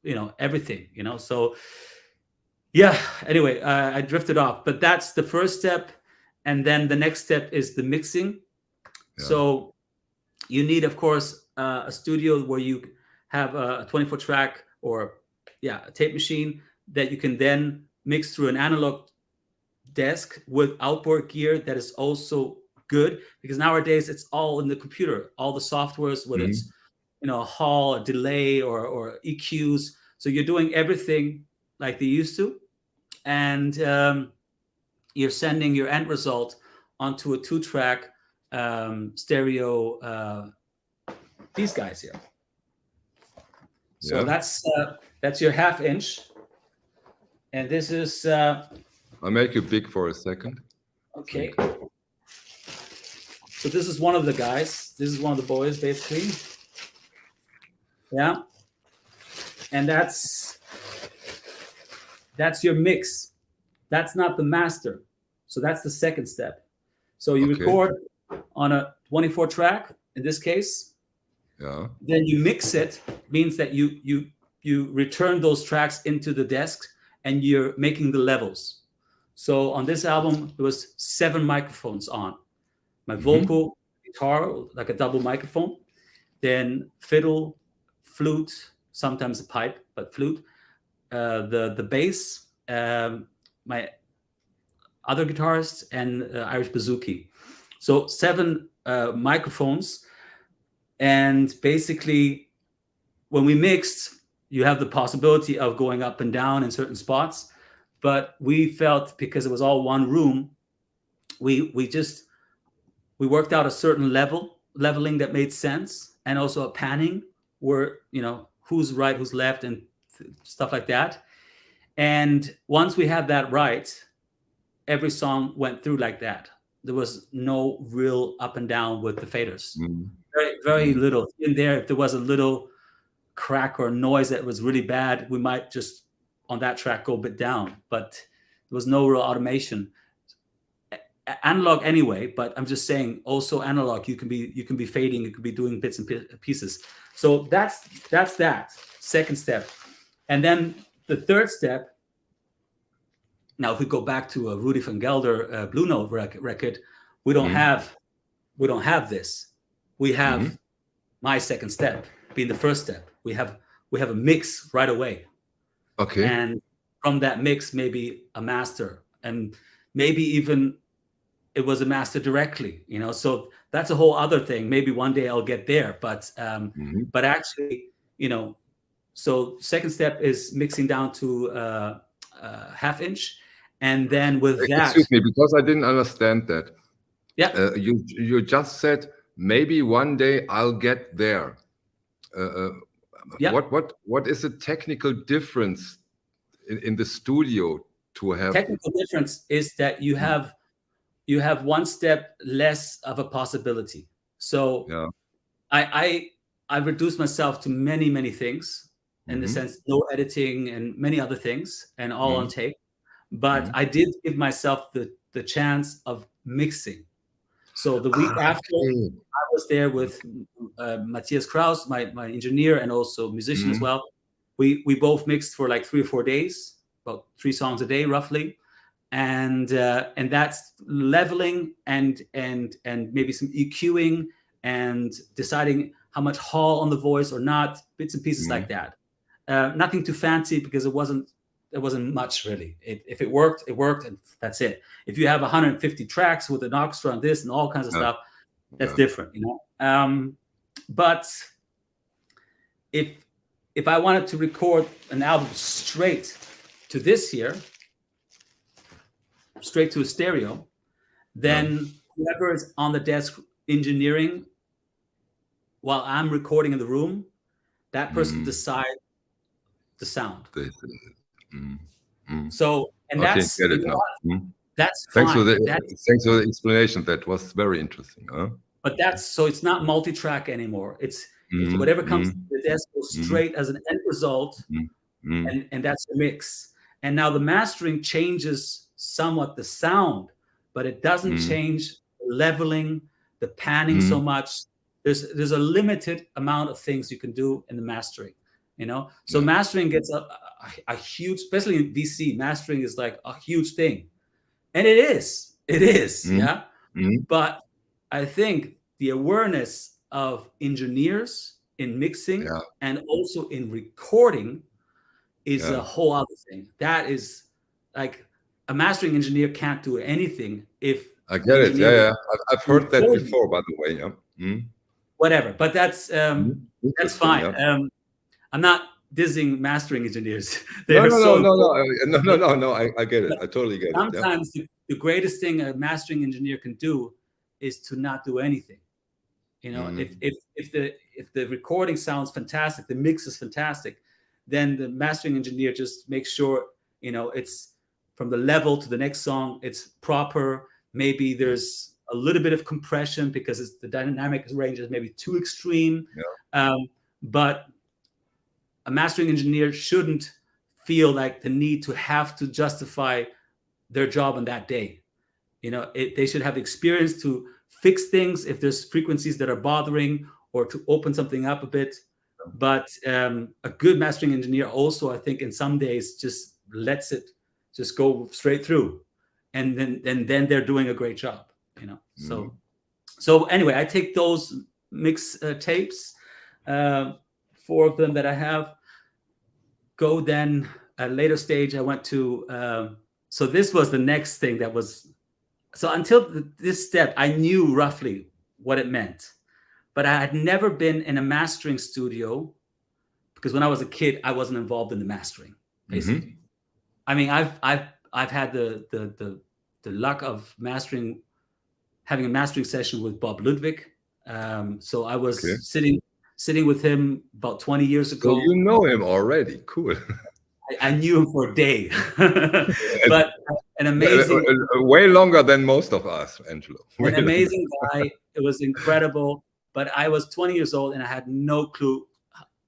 you know, everything, you know. So yeah, anyway, I drifted off, but that's the first step. And then the next step is the mixing. So you need, of course, a studio where you have a 24 track or a tape machine that you can then mix through an analog desk with outboard gear that is also good, because nowadays it's all in the computer, all the softwares, whether it's, you know, a hall, a delay, or EQs. So you're doing everything like they used to, and you're sending your end result onto a 2-track stereo. These guys here. So that's your 1/2 inch, and this is. I'll make you big for a second. Okay. So this is one of the guys. This is one of the boys, basically. Yeah. And that's your mix. That's not the master. So that's the second step. So you record on a 24 track, in this case. Yeah. Then you mix it, means that you return those tracks into the desk and you're making the levels. So on this album, there was 7 microphones on. My vocal, guitar, like a double microphone, then fiddle, flute, sometimes a pipe, but flute, the bass, my other guitarist, and Irish bouzouki. So 7 microphones. And basically, when we mixed, you have the possibility of going up and down in certain spots. But we felt, because it was all one room, we worked out a certain leveling that made sense, and also a panning where, you know, who's right, who's left, and stuff like that. And once we had that right, every song went through like that. There was no real up and down with the faders. Very, very little. In there, if there was a little crack or noise that was really bad, we might just on that track go a bit down, but there was no real automation. Analog anyway, but I'm just saying, also analog, you can be fading, you can be doing bits and pieces. So that's that second step. And then the third step, now if we go back to a Rudy van Gelder Blue Note record, we don't have this. We have my second step being the first step. We have a mix right away. Okay. And from that mix, maybe a master, and maybe even it was a master directly, you know. So that's a whole other thing. Maybe one day I'll get there, but actually, you know, so second step is mixing down to 1/2 inch, and then with that. Excuse me, because I didn't understand that. Yeah. You just said maybe one day I'll get there. What is the technical difference in the studio to have? Technical difference is that you have one step less of a possibility. So I reduced myself to many things, in the sense, no editing and many other things, and all on tape. But I did give myself the chance of mixing. So the week after, I was there with Matthias Kraus, my engineer and also musician as well. we both mixed for like 3 or 4 days, about 3 songs a day roughly, and that's leveling and maybe some EQing and deciding how much hall on the voice or not, bits and pieces like that. Nothing too fancy, because it wasn't much really. If it worked, it worked, and that's it. If you have 150 tracks with an orchestra and this and all kinds of stuff, that's different, you know. But if I wanted to record an album straight to this here, straight to a stereo, then whoever is on the desk engineering while I'm recording in the room, that person decides the sound. So, and that's, get it now. That's thanks fine. for the explanation. That was very interesting. But that's, so it's not multi-track anymore. It's whatever comes to the desk goes straight as an end result, and that's the mix. And now the mastering changes somewhat the sound, but it doesn't change the leveling, the panning so much. There's a limited amount of things you can do in the mastering, you know. So mastering gets a huge, especially in VC, mastering is like a huge thing, and it is, yeah. But I think the awareness of engineers in mixing and also in recording is a whole other thing. That is like, a mastering engineer can't do anything if I get it. Yeah. I've heard that before, by the way. Whatever, but that's fine. Yeah. I'm not dissing mastering engineers. No. I get it. I totally get it. Sometimes the greatest thing a mastering engineer can do is to not do anything. You know, if the recording sounds fantastic, the mix is fantastic, then the mastering engineer just makes sure, you know, it's from the level to the next song, it's proper. Maybe there's a little bit of compression because the dynamic range is maybe too extreme. But a mastering engineer shouldn't feel like the need to have to justify their job on that day. You know, they should have experience to fix things if there's frequencies that are bothering, or to open something up a bit. But a good mastering engineer also, I think, in some days just lets it just go straight through, and then they're doing a great job, you know. So anyway, I take those mix tapes, 4 of them that I have. Go then at a later stage, I went to so this was the next thing that was, so until this step, I knew roughly what it meant, but I had never been in a mastering studio, because when I was a kid, I wasn't involved in the mastering, basically. I mean, I've had the luck of having a mastering session with Bob Ludwig. So I was sitting with him about 20 years ago. So you know him already. Cool. I knew him for a day, but an amazing, way longer than most of us, Angelo. An amazing guy. It was incredible. But I was 20 years old and I had no clue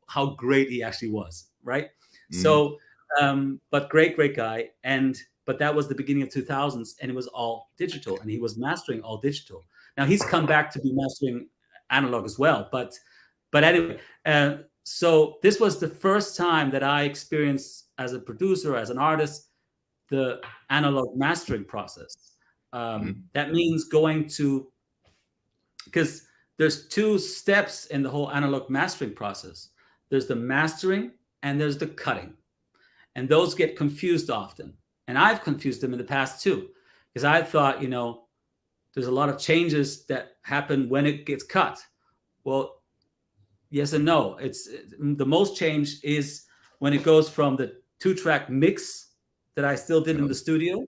how great he actually was. Right. So, but great guy. But that was the beginning of 2000s, and it was all digital, and he was mastering all digital. Now he's come back to be mastering analog as well. But anyway, so this was the first time that I experienced, as a producer, as an artist, the analog mastering process. That means going to, because there's 2 steps in the whole analog mastering process. There's the mastering and there's the cutting. And those get confused often. And I've confused them in the past too, because I thought, you know, there's a lot of changes that happen when it gets cut. Well, yes and no. It's the most change is when it goes from the 2-track mix that I still did in the studio,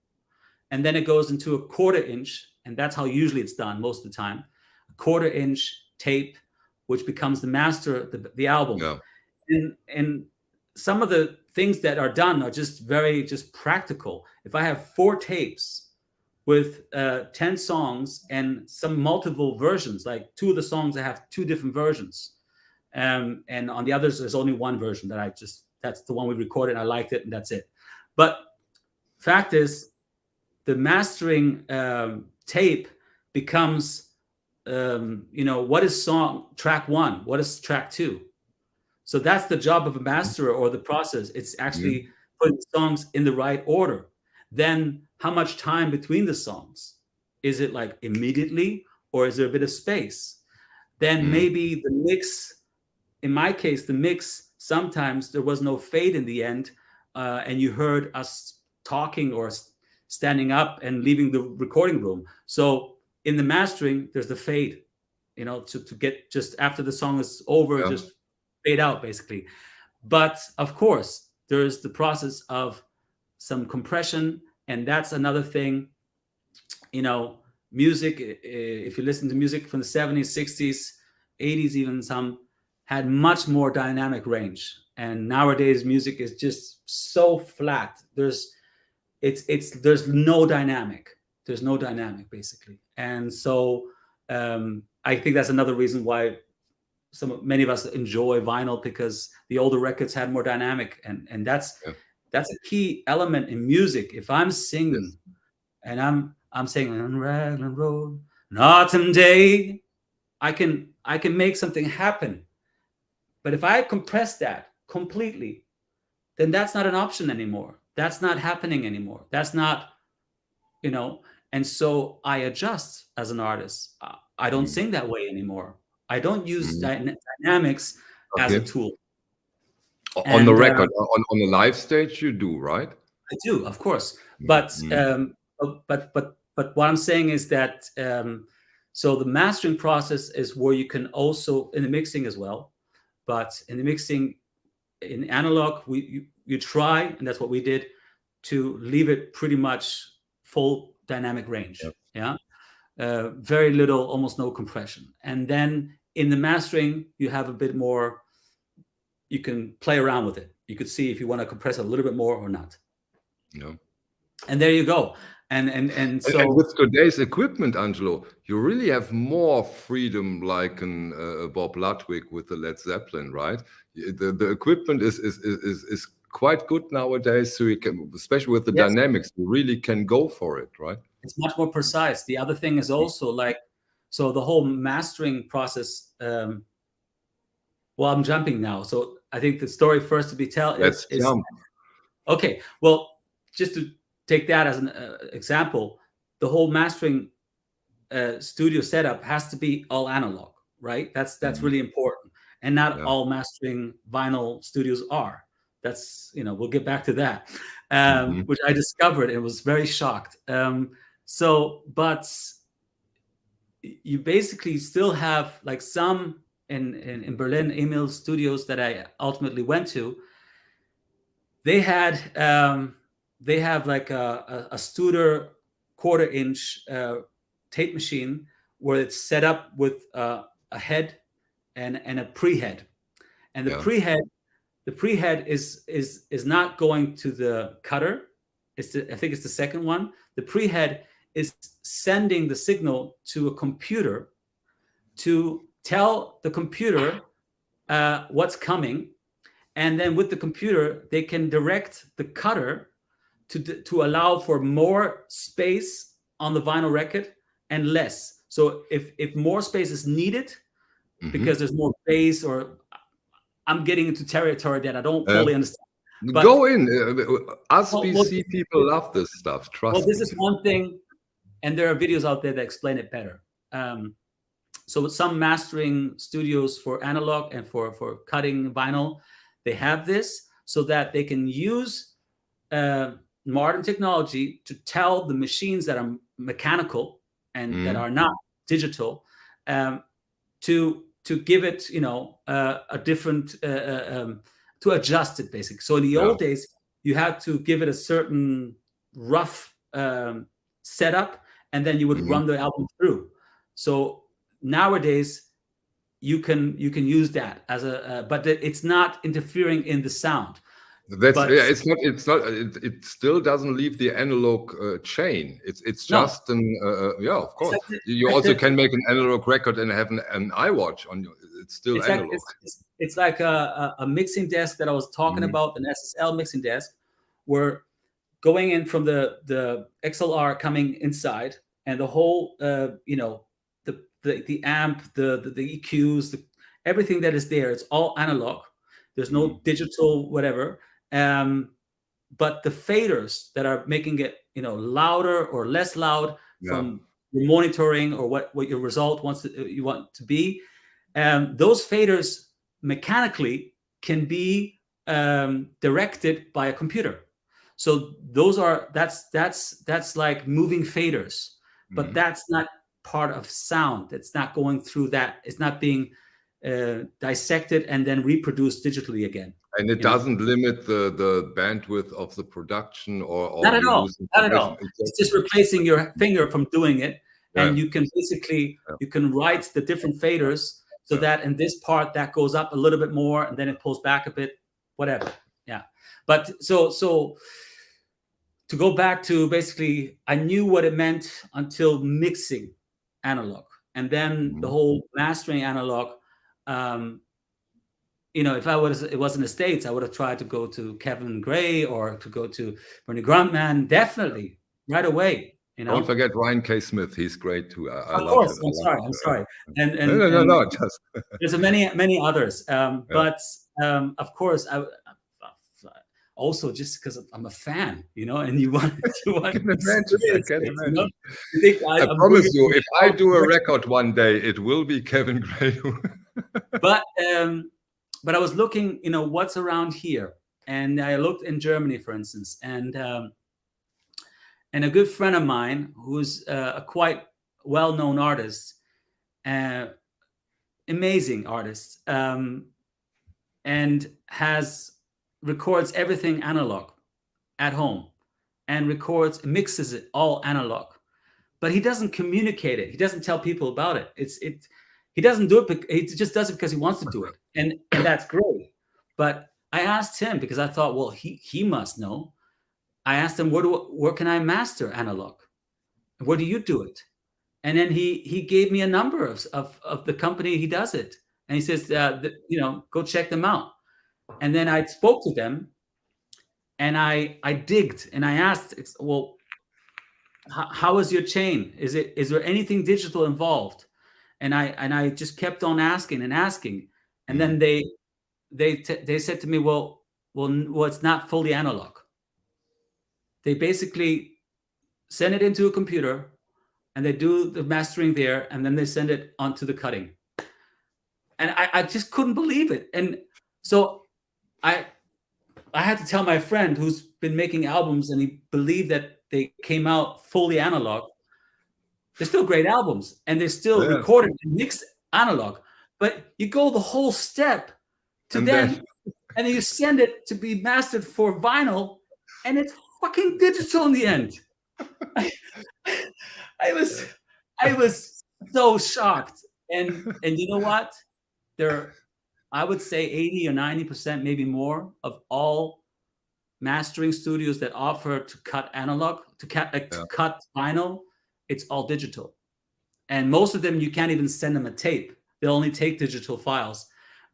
and then it goes into a 1/4 inch, and that's how usually it's done most of the time. A 1/4 inch tape, which becomes the master, the album. And some of the things that are done are just very practical. If I have 4 tapes with 10 songs and some multiple versions, like 2 of the songs I have 2 different versions, and on the others there's only 1 version that that's the one we recorded and I liked it, and that's it. But fact is, the mastering tape becomes, you know, what is track 1, what is track 2? So that's the job of a masterer, or the process. It's actually putting songs in the right order. Then how much time between the songs? Is it like immediately, or is there a bit of space? Then maybe the mix, in my case, the mix, sometimes there was no fade in the end, and you heard us talking or standing up and leaving the recording room. So in the mastering, there's the fade, to get just after the song is over, just fade out basically. But of course, there's the process of some compression, and that's another thing. Music, if you listen to music from the 70s, 60s, 80s, even some, had much more dynamic range. And nowadays music is just so flat. There's no dynamic. There's no dynamic basically. And so I think that's another reason why many of us enjoy vinyl, because the older records had more dynamic, and that's a key element in music. If I'm singing and I'm saying on Raglan Road, an autumn day, I can make something happen. But if I compress that completely, then that's not an option anymore. That's not happening anymore. That's not, and so I adjust as an artist. I don't sing that way anymore. I don't use dynamics as a tool. On the record, on the live stage, you do, right? I do, of course. But what I'm saying is that so the mastering process is where you can also, in the mixing as well, but in the mixing, in analog, you try, and that's what we did, to leave it pretty much full dynamic range. Very little, almost no compression. And then in the mastering, you have a bit more, you can play around with it. You could see if you want to compress a little bit more or not. And there you go. And so, and with today's equipment, Angelo, you really have more freedom, like Bob Ludwig with the Led Zeppelin, right? The equipment is quite good nowadays, so you can, especially with the dynamics, you really can go for it, right? It's much more precise. The other thing is also like, so the whole mastering process. Well, I'm jumping now, so I think the story first to be told is okay. Well, just to take that as an example, the whole mastering studio setup has to be all analog, right? That's really important, and not all mastering vinyl studios are. That's, we'll get back to that, which I discovered and was very shocked. But you basically still have like some in Berlin, Emil studios that I ultimately went to. They have like a Studer 1/4 inch tape machine where it's set up with a head and a prehead, and the prehead is not going to the cutter. I think it's the second one. The prehead is sending the signal to a computer to tell the computer what's coming. And then with the computer, they can direct the cutter to allow for more space on the vinyl record and less. So if more space is needed because there's more bass, or I'm getting into territory that I don't fully understand. But, go in. Us VC people love this stuff. Trust me. Well, this is one thing, and there are videos out there that explain it better. So with some mastering studios for analog and for cutting vinyl, they have this so that they can use modern technology to tell the machines that are mechanical and that are not digital to give it, a different to adjust it basically. So in the old days, you had to give it a certain rough setup, and then you would run the album through. So nowadays, you can use that as but it's not interfering in the sound. It's not. It still doesn't leave the analog chain. It's just of course. You also can make an analog record and have an iWatch on you. It's still analog. It's like a mixing desk that I was talking about, an SSL mixing desk, where going in from the XLR coming inside, and the whole the amp, the EQs, everything that is there, it's all analog. There's no digital whatever. But the faders that are making it, louder or less loud from your monitoring or what your result you want to be, those faders mechanically can be directed by a computer. So that's like moving faders, but that's not part of sound. It's not going through that. It's not being dissected and then reproduced digitally again. And it doesn't limit the bandwidth of the production or not at you all. lose Not at information. all. It's just replacing your finger from doing it, and you can basically you can write the different faders so that in this part that goes up a little bit more and then it pulls back a bit, whatever. Yeah. But so to go back to basically, I knew what it meant until mixing analog, and then the whole mastering analog. If it was in the States, I would have tried to go to Kevin Gray or to go to Bernie Gruntman, definitely right away. Don't forget Ryan K. Smith; he's great too. I of love course, him. I'm sorry. And No, just there's many others. But of course, I also just because I'm a fan, and you want. I can imagine. I promise you, if I do a record one day, it will be Kevin Gray. But I was looking, what's around here, and I looked in Germany, for instance, and a good friend of mine who's a quite well-known artist, amazing artist, and records everything analog at home, and mixes it all analog, but he doesn't communicate it. He doesn't tell people about it. He doesn't do it. He just does it because he wants to do it, and that's great. But I asked him because I thought, well, he must know. I asked him, where can I master analog? Where do you do it? And then he gave me a number of the company he does it, and he says, go check them out. And then I spoke to them, and I digged, and I asked, well, how is your chain? Is there anything digital involved? And I just kept on asking, and then they said to me, well, it's not fully analog. They basically send it into a computer, and they do the mastering there, and then they send it onto the cutting. And I just couldn't believe it. And so I had to tell my friend who's been making albums, and he believed that they came out fully analog. They're still great albums, and they're still recorded and mixed analog. But you go the whole step to and then you send it to be mastered for vinyl, and it's fucking digital in the end. I was so shocked. And you know what? I would say 80 or 90%, maybe more, of all mastering studios that offer to cut analog, to cut vinyl, it's all digital. And most of them, you can't even send them a tape. They'll only take digital files.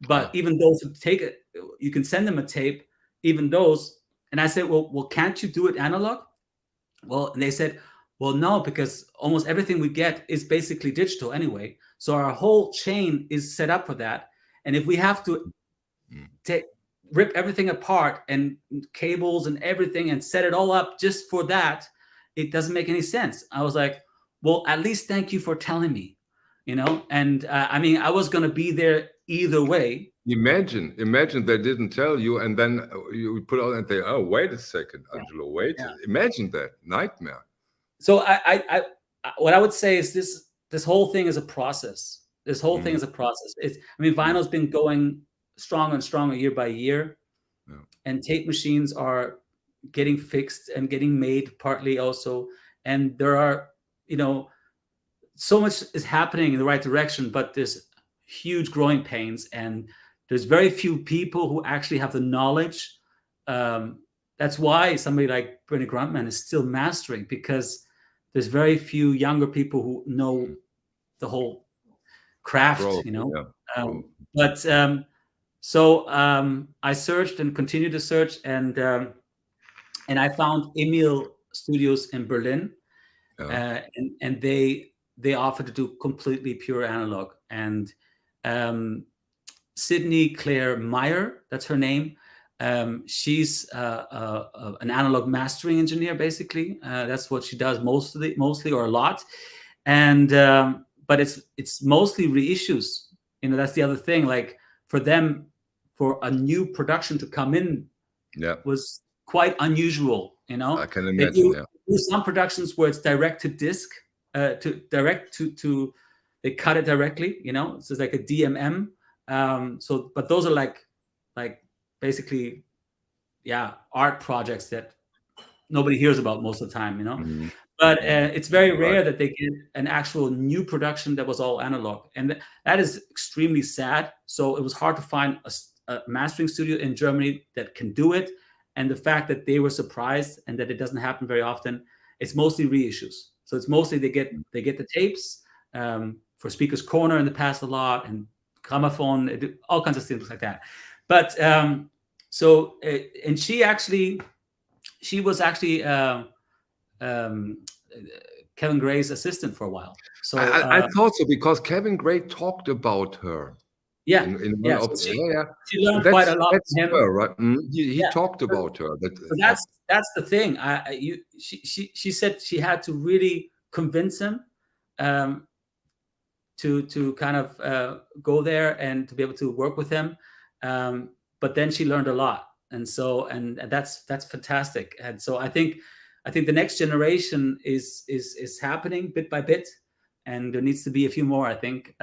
But even those who take it, you can send them a tape, even those. And I said, well, can't you do it analog? Well, and they said, well, no, because almost everything we get is basically digital anyway. So our whole chain is set up for that. And if we have to rip everything apart and cables and everything and set it all up just for that, it doesn't make any sense. I was like, well, at least thank you for telling me, and I was going to be there either way. Imagine they didn't tell you, and then you put out and they, oh, wait a second, Angelo, wait. Yeah. Imagine that nightmare. So I what I would say is this whole thing is a process. This whole thing is a process. Vinyl's been going stronger and stronger year by year, and tape machines are getting fixed and getting made partly also. And there are, so much is happening in the right direction, but there's huge growing pains, and there's very few people who actually have the knowledge. That's why somebody like Bernie Gruntman is still mastering, because there's very few younger people who know the whole craft, So I searched and continued to search, and I found Emil Studios in Berlin, and they offer to do completely pure analog, and Sydney Claire Meyer, that's her name. She's an analog mastering engineer, basically. That's what she does mostly or a lot. And but it's mostly reissues. You know, that's the other thing. Like for them, for a new production to come in, was quite unusual. You know, I can imagine. do some productions where it's direct to disc, to they cut it directly. You know, so it's like a DMM. So, but those are like basically, art projects that nobody hears about most of the time, you know. Mm-hmm. But it's very rare that they get an actual new production that was all analog, and that is extremely sad. So it was hard to find a mastering studio in Germany that can do it. And the fact that they were surprised and that it doesn't happen very often, it's mostly reissues. So it's mostly they get the tapes for Speaker's Corner in the past a lot, and Gramophone, all kinds of things like that. But so and she was actually Kevin Gray's assistant for a while. So I thought so, because Kevin Gray talked about her. She learned quite a lot from him. Her, right? He talked about her. That's the thing. She said she had to really convince him to kind of go there and to be able to work with him. But then she learned a lot, and that's fantastic. And so I think the next generation is happening bit by bit, and there needs to be a few more, I think.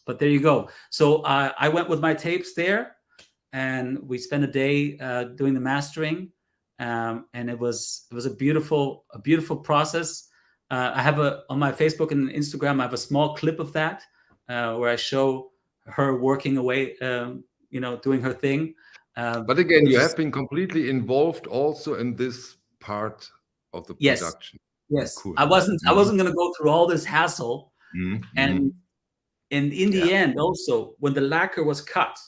But there you go. So I went with my tapes there, and we spent a day doing the mastering, and it was a beautiful process. I have on my Facebook and Instagram, I have a small clip of that where I show her working away, doing her thing. But again, you have been completely involved also in this part of the production. Yes. Cool. I wasn't going to go through all this hassle. And in the end, also, when the lacquer was cut,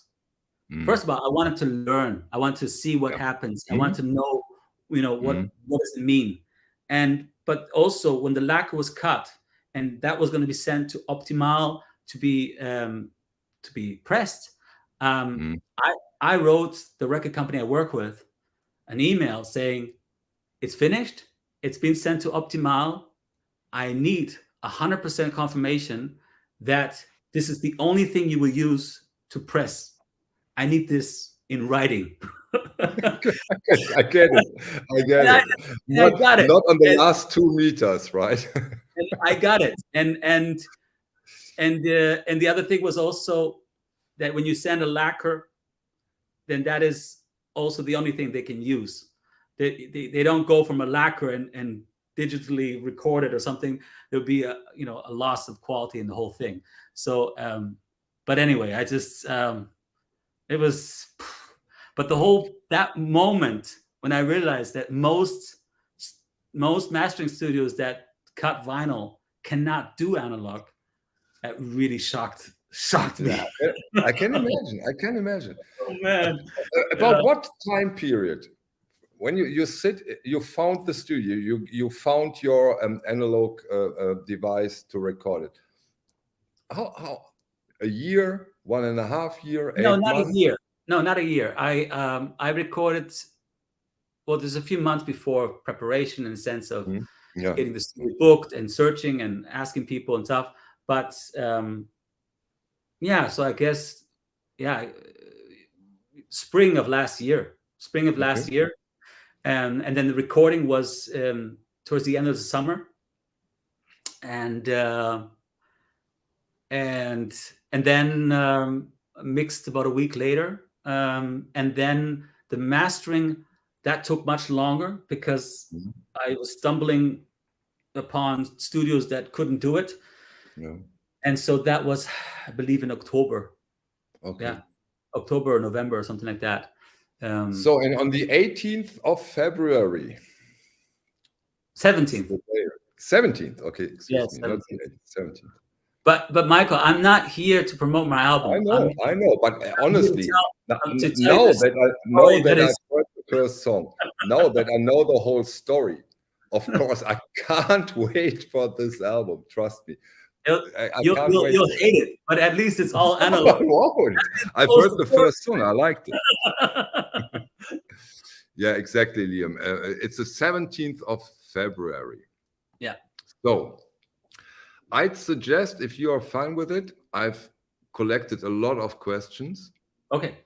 first of all, I wanted to learn. I wanted to see what happens. I wanted to know, what does it mean? But also when the lacquer was cut and that was going to be sent to Optimal to be pressed, I wrote the record company I work with an email saying, it's finished. It's been sent to Optimal. I need 100% confirmation that this is the only thing you will use to press. I need this in writing. I get it. I got it. Not on the last 2 meters, right? I got it. And the other thing was also that when you send a lacquer, then that is also the only thing they can use. They don't go from a lacquer and digitally record it or something. There'll be a loss of quality in the whole thing. So, but anyway, I just it was. But that moment when I realized that most mastering studios that cut vinyl cannot do analog, that really shocked me. I can imagine. Oh man! About what time period? When you found the studio, you found your analog device to record it. How a year, 1.5 years, 8 months? Not a year. No, not a year. I recorded. Well, there's a few months before preparation in the sense of getting the studio booked and searching and asking people and stuff. But so I guess spring of last year, and then the recording was towards the end of the summer, and then mixed about a week later. And then the mastering, that took much longer because I was stumbling upon studios that couldn't do it. And so that was, I believe, in October. October or November or something like that. So on the 18th of February. 17th. 17th. Okay. Excuse me. 17th. But Michael, I'm not here to promote my album. I know. But honestly, now that I've heard the first song, now that I know the whole story, of course, I can't wait for this album. Trust me. I You'll can't you'll wait. you'll hate it, but at least it's all I analog. won't. I've Close heard to the four. first song. I liked it. Yeah, exactly, Liam. It's the 17th of February. Yeah. So I'd suggest, if you are fine with it, I've collected a lot of questions, Okay.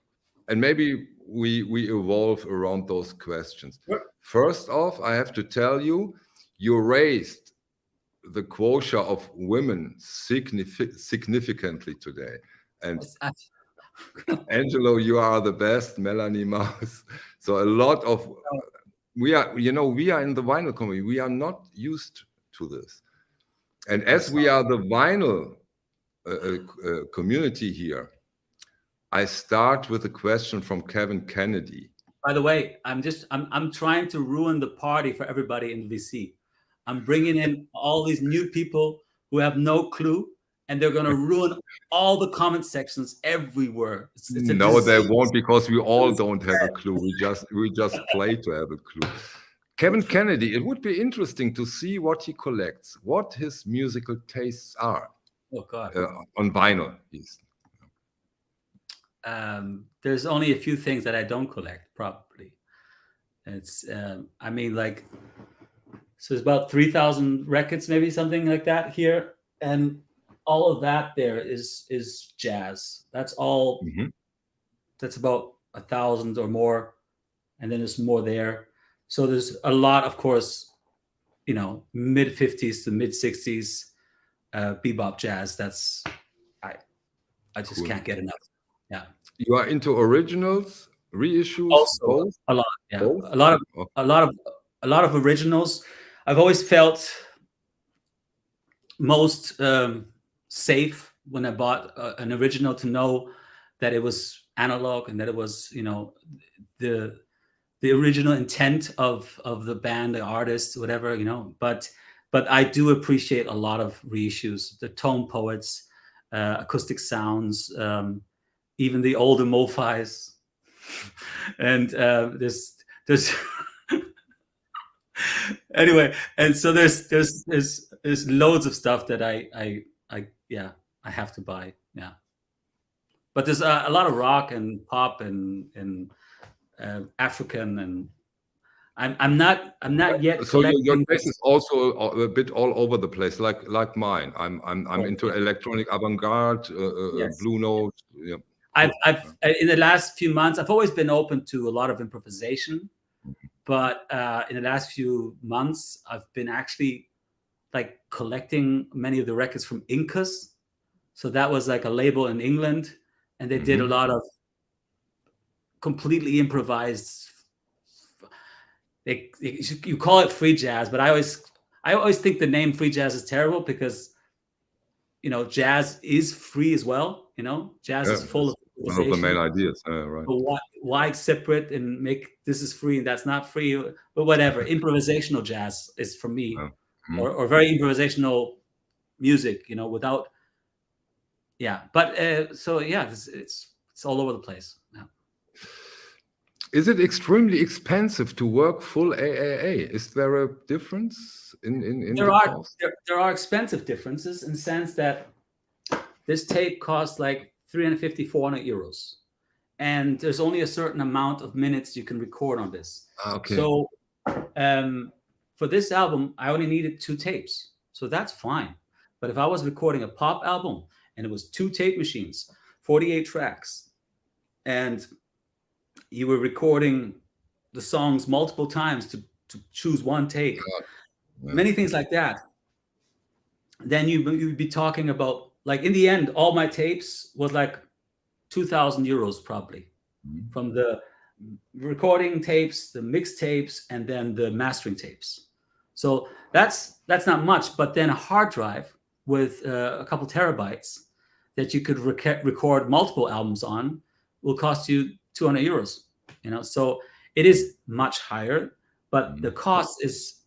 and maybe we evolve around those questions. Sure. First off, I have to tell you, you raised the quota of women significantly today. And Angelo, you are the best, Melanie Mouse. So a lot of, we are in the vinyl community, we are not used to this. And as we are the vinyl community here, I start with a question from Kevin Kennedy. By the way, I'm trying to ruin the party for everybody in VC. I'm bringing in all these new people who have no clue, and they're going to ruin all the comment sections everywhere. It's a No, they disease. won't, because we all don't have a clue. We just play to have a clue. Kevin Kennedy, it would be interesting to see what he collects, what his musical tastes are. Oh God. On vinyl. There's only a few things that I don't collect, probably. It's I mean, like, so it's about 3,000 records, maybe something like that here, and all of that there is jazz. That's all. Mm-hmm. That's about 1,000 or more, and then there's more there. So there's a lot, of course, mid 50s to mid 60s bebop jazz. That's I just Cool. can't get enough. Yeah. You are into originals, reissues, Also, both? a lot. Yeah, Both? a lot of originals. I've always felt most safe when I bought an original, to know that it was analog and that it was, the original intent of the band, the artist, whatever, But I do appreciate a lot of reissues, the Tone Poets, Acoustic Sounds, even the older MoFis, and there's anyway, and so there's loads of stuff that I have to buy. Yeah, but there's a lot of rock and pop and African, and I'm not yet. So your taste is also a bit all over the place, like mine. I'm into electronic avant-garde, Yes. Blue Note. Yeah. I've in the last few months, I've always been open to a lot of improvisation, but in the last few months, I've been actually like collecting many of the records from Incas. So that was like a label in England, and they did a lot of completely improvised. You call it free jazz, but I always think the name free jazz is terrible, because jazz is free as well. Jazz is full of one of the main ideas, right? But why separate and make this is free and that's not free? But whatever, improvisational jazz is for me, or very improvisational music, without. Yeah, but so yeah, it's all over the place now. Is it extremely expensive to work full AAA? Is there a difference in there the are cost? there are expensive differences, in the sense that this tape costs like 350, 400 euros. And there's only a certain amount of minutes you can record on this. Okay. So for this album, I only needed 2 tapes. So that's fine. But if I was recording a pop album and it was 2 tape machines, 48 tracks, and you were recording the songs multiple times to choose one take, many things like that, then you'd be talking about, like, in the end, all my tapes was like 2,000 euros probably, from the recording tapes, the mix tapes, and then the mastering tapes. So that's not much. But then a hard drive with a couple terabytes that you could record multiple albums on will cost you 200 euros. So it is much higher, but the cost is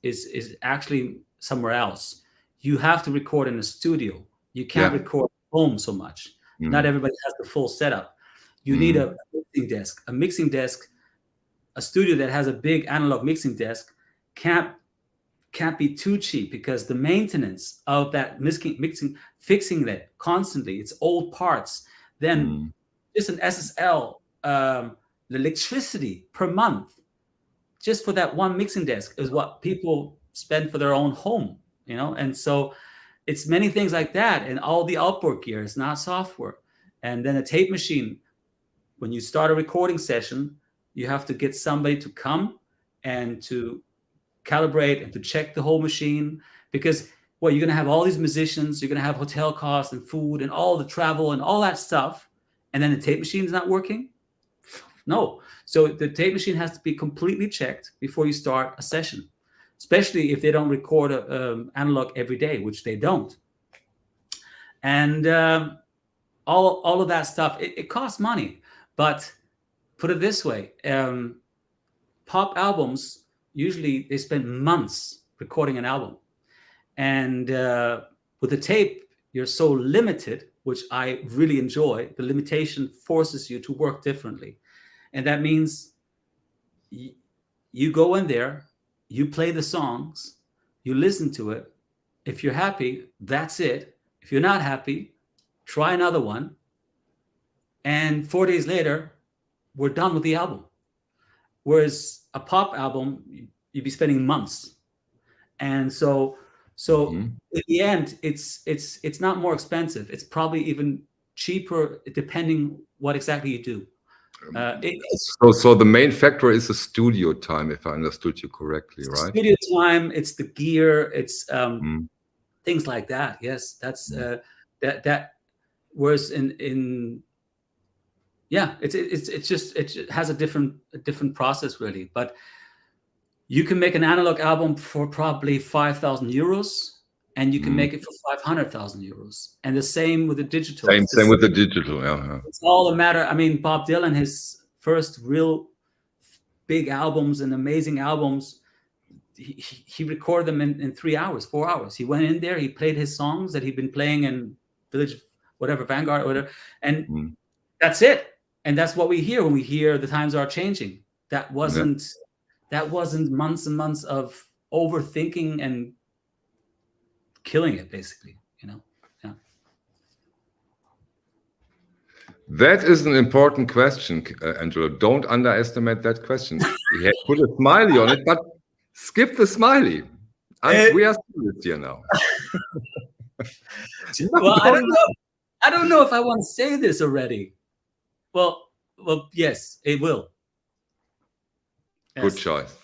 actually somewhere else. You have to record in a studio. You can't record at home so much. Not everybody has the full setup. You need a mixing desk. A mixing desk, a studio that has a big analog mixing desk can't can't be too cheap, because the maintenance of that fixing that constantly, it's old parts. Then just an SSL, the electricity per month, just for that one mixing desk, is what people spend for their own home, And so it's many things like that, and all the outboard gear is not software. And then a tape machine, when you start a recording session, you have to get somebody to come and to calibrate and to check the whole machine, because you're going to have all these musicians, you're going to have hotel costs and food and all the travel and all that stuff, and then the tape machine is not working. No. So the tape machine has to be completely checked before you start a session, especially if they don't record analog every day, which they don't. And all of that stuff, it costs money. But put it this way, pop albums, usually they spend months recording an album. And with the tape, you're so limited, which I really enjoy. The limitation forces you to work differently. And that means you go in there, you play the songs, you listen to it. If you're happy, that's it. If you're not happy, try another one. And 4 days later, we're done with the album. Whereas a pop album, you'd be spending months. And so in the end, it's not more expensive. It's probably even cheaper, depending what exactly you do. So the main factor is the studio time, if I understood you correctly, right? Studio time, it's the gear, it's things like that. Yes, that's that. Whereas it has a different process, really. But you can make an analog album for probably 5,000 euros, and you can make it for 500,000 euros. And the same with the digital. Same with the digital, yeah. It's all a matter. I mean, Bob Dylan, his first real big albums and amazing albums, he recorded them in 3 hours, 4 hours. He went in there, he played his songs that he'd been playing in Village, whatever, Vanguard, or whatever, and that's it. And that's what we hear when we hear the times are changing. That wasn't months and months of overthinking and killing it, basically, Yeah. That is an important question, Angelo. Don't underestimate that question. He put a smiley on it, but skip the smiley. We are serious here now. Well, I don't know if I want to say this already. Well, yes, it will. Yes. Good choice.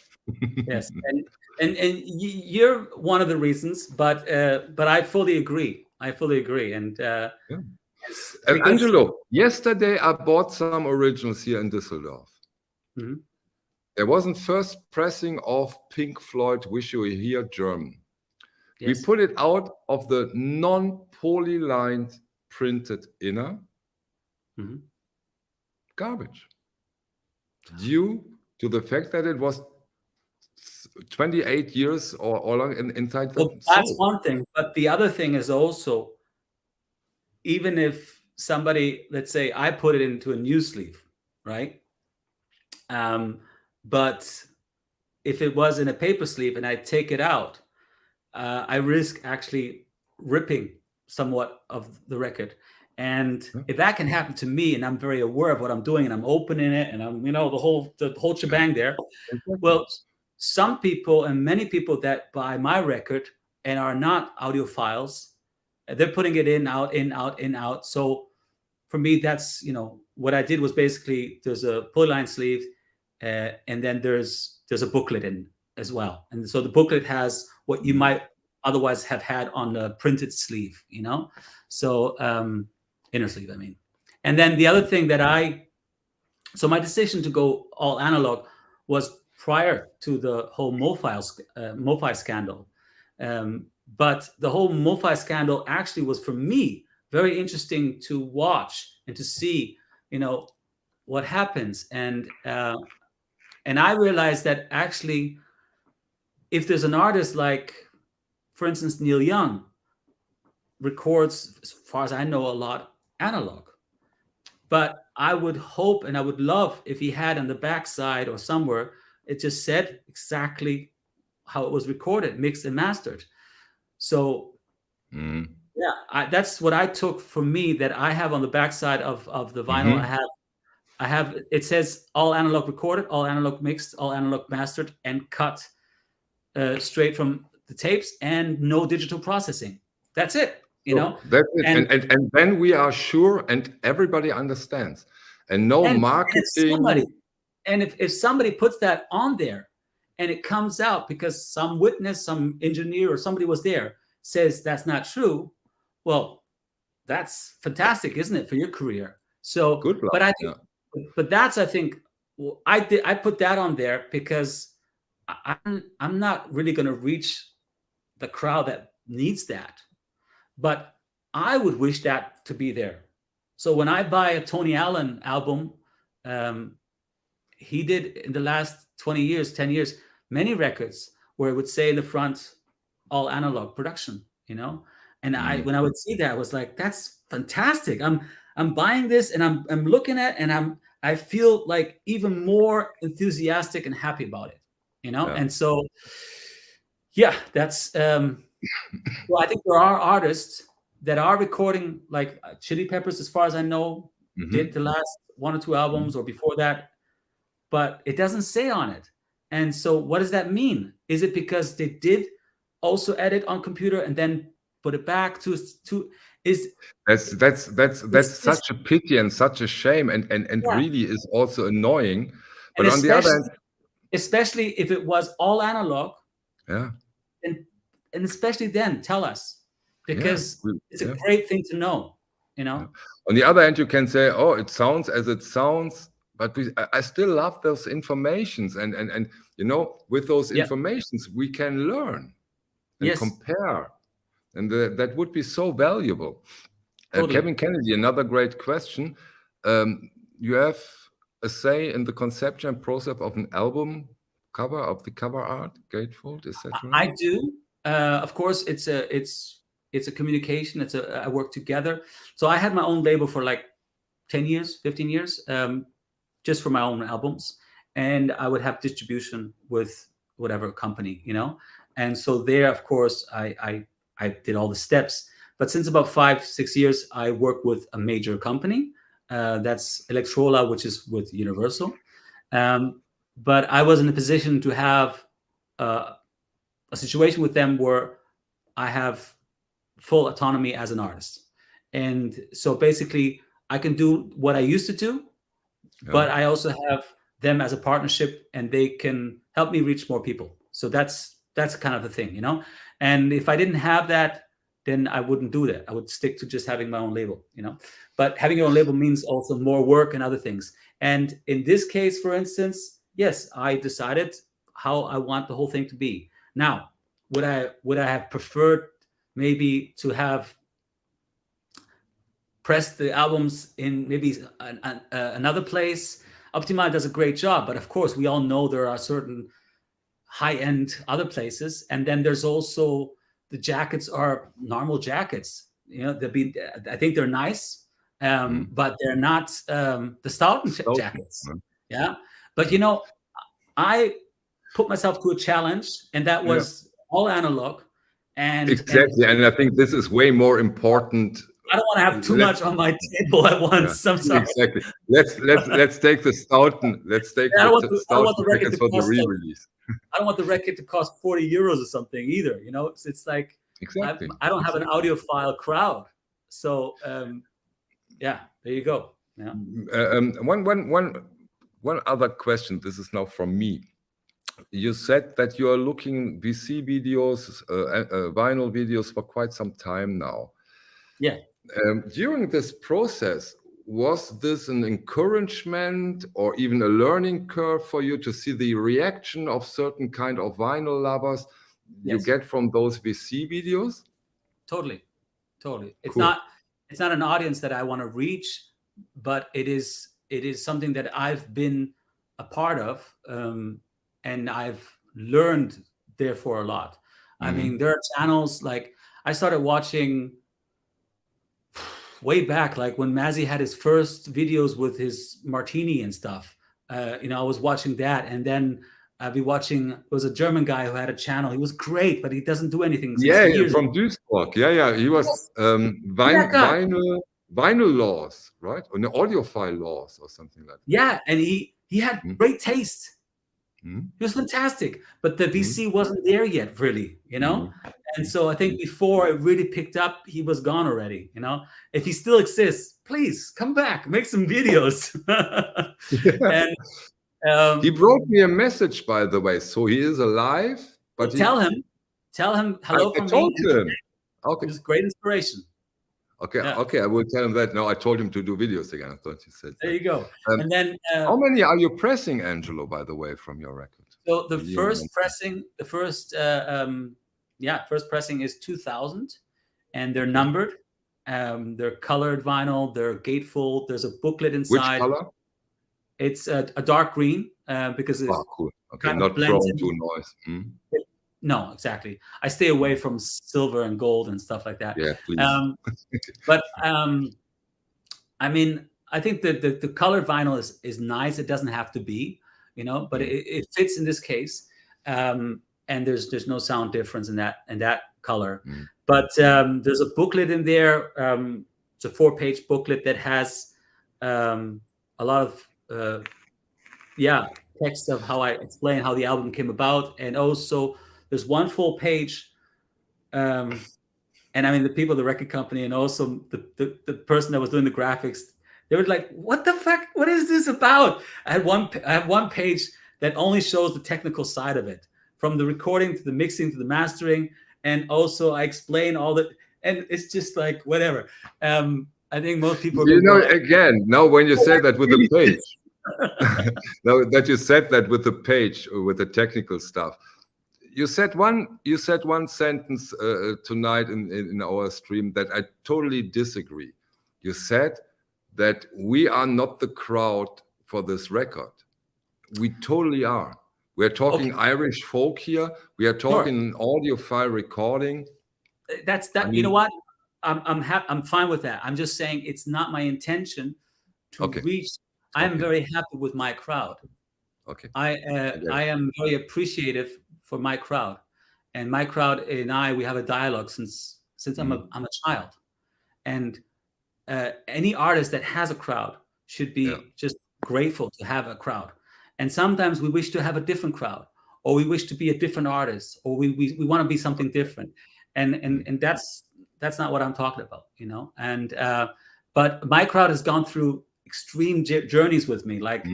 Yes, and you're one of the reasons, but I fully agree. And Angelo, yesterday I bought some originals here in Düsseldorf. There wasn't first pressing of Pink Floyd "Wish You Were Here" German. Yes. We put it out of the non-polylined printed inner. Garbage. Due to the fact that it was 28 years or long inside the that's soul. one thing. But the other thing is also, even if somebody, let's say I put it into a new sleeve, right? But if it was in a paper sleeve and I take it out, I risk actually ripping somewhat of the record. And if that can happen to me, and I'm very aware of what I'm doing, and I'm opening it, and I'm, the whole shebang there. Well, some people, and many people that buy my record and are not audiophiles, they're putting it in, out, in, out, in, out. So for me, that's, what I did was basically, there's a polyline sleeve, and then there's a booklet in as well. And so the booklet has what you might otherwise have had on the printed sleeve, So inner sleeve, I mean. And then the other thing so my decision to go all analog was prior to the whole MoFi scandal. But the whole MoFi scandal actually was, for me, very interesting to watch and to see, what happens. And I realized that actually, if there's an artist like, for instance, Neil Young, records, as far as I know, a lot analog. But I would hope and I would love if he had on the backside or somewhere, it just said exactly how it was recorded, mixed, and mastered. So Mm. yeah, that's what I took for me, that I have on the backside of the vinyl. Mhm. I have, it says all analog recorded, all analog mixed, all analog mastered, and cut straight from the tapes, and no digital processing. That's it, you know? So that's it. And And then we are sure and everybody understands. And no and if somebody, marketing. and if somebody puts that on there and it comes out because some witness, some engineer or somebody was there, says that's not true, well, that's fantastic, isn't it, for your career? So, Good luck. but I Yeah. think, but that's, I think, well, I put that on there because I'm not really going to reach the crowd that needs that, but I would wish that to be there. So when I buy a Tony Allen album, um, he did in the last 20 years, 10 years, many records where it would say in the front, all analog production, you know? And Mm. when I would see that, I was like, that's fantastic. I'm buying this, and I'm looking at, and I feel like even more enthusiastic and happy about it, you know? Yeah. And so, yeah, that's, well, I think there are artists that are recording, like Chili Peppers, as far as I know, did the Mhm. last 1 or 2 Mhm. albums, or before that, but it doesn't say on it. And so what does that mean? Is it because they did also edit on computer and then put it back to is That's is this, such a pity and such a shame, and yeah, really is also annoying. and But on the other hand, especially if it was all analog, yeah, and especially then tell us, yeah, because it's a yeah, great thing to know, you yeah. know? On the other hand, you can say, oh, it sounds as it sounds, but I still love those informations, and with those Yeah. informations we can learn and Yes, compare, and that would be so valuable. totally. Kevin Kennedy, another great question. You have a say in the conception and process of an album cover, of the cover art, gatefold, is that right? I do. Of course, it's a communication. I work together. So I had my own label for like 10 years, 15 years, just for my own albums, and I would have distribution with whatever company, you know. And so there, of course, I did all the steps. But since about 5, 6 years, I work with a major company. That's Electrola, which is with Universal. But I was in a position to have uh, a situation with them where I have full autonomy as an artist. And so basically, I can do what I used to do, Yeah. but I also have them as a partnership, and they can help me reach more people. So that's kind of the thing, you know? And if I didn't have that, then I wouldn't do that. I would stick to just having my own label, you know? But having your own label means also more work and other things. And in this case, for instance, yes, I decided how I want the whole thing to be. Now, would I have preferred maybe to have pressed the albums in maybe another place? Optima does a great job, but of course, we all know there are certain high-end other places, and then there's also the jackets are normal jackets. You know, I think they're nice, Mm. but they're not the Stoughton So, jackets. Yeah, but you know, I put myself to a challenge, and that yeah, was all analog, and exactly. And I think this is way more important. I don't want to have too Let's, much on my table at yeah, once. I'm sorry. exactly. Let's take the Stoughton. Let's take I don't want the I don't want Stoughton the record jackets to for the cost like, re-release. I don't want the record to cost 40 euros or something either. You know, it's like Exactly. I don't have an Exactly. audiophile crowd. So yeah, there you go. Yeah. One other question. This is now from me. You said that you are looking VC videos, vinyl videos for quite some time now. Yeah. During this process, was this an encouragement or even a learning curve for you to see the reaction of certain kind of vinyl lovers you Yes. get from those VC videos? Totally. It's Cool. not an audience that I want to reach, but it is something that I've been a part of, and I've learned therefore a lot. I mean, Mhm. there are channels like I started watching way back, like when Mazzy had his first videos with his martini and stuff. You know, I was watching that, and then I'd be watching. It was a German guy who had a channel. He was great, but he doesn't do anything since Yeah, years. from Duisburg. Yeah. He was That guy. vinyl laws, right? Or no, audiophile laws or something like that. Yeah, and he had great taste. Mm. He was fantastic, but the VC wasn't there yet, really, you know? And so I think before it really picked up, he was gone already, you know? If he still exists, please come back, make some videos. And he wrote me a message, by the way, so he is alive. But tell him hello from I told me. him. Okay. It was great inspiration. Okay, Yeah. okay, I will tell him that. No, I told him to do videos again. I thought you said that. There you go. And then how many are you pressing, Angelo, by the way, from your record? So the first pressing, first pressing is 2000, and they're numbered. They're colored vinyl. They're gatefold. There's a booklet inside. Which color? It's a dark green because it's cool. Okay, not prone to noise. No, exactly. I stay away from silver and gold and stuff like that. Yeah, please. But I mean, I think that the colored vinyl is nice. It doesn't have to be, you know, but it fits in this case. And there's no sound difference in that color. But there's a booklet in there. It's a 4-page booklet that has a lot of text of how I explain how the album came about, and also there's one full page. And I mean, the people at the record company and also the person that was doing the graphics, they were like, "What the fuck? What is this about?" I have one page that only shows the technical side of it, from the recording to the mixing to the mastering, and also I explain all the, and it's just like whatever. I think most people, again, now when you say that with the page, now that you said that with the page or with the technical stuff, you said one sentence tonight in our stream that I totally disagree. You said that we are not the crowd for this record. We totally are. We're talking Irish folk here. We are talking audiophile recording. That's that. I mean, you know what? I'm fine with that. I'm just saying it's not my intention to reach. I am very happy with my crowd. Okay. I am very appreciative for my crowd, and my crowd and we have a dialogue since I'm a child, and any artist that has a crowd should be just grateful to have a crowd. And sometimes we wish to have a different crowd, or we wish to be a different artist, or we want to be something different, and that's not what I'm talking about, you know. And but my crowd has gone through extreme journeys with me. Like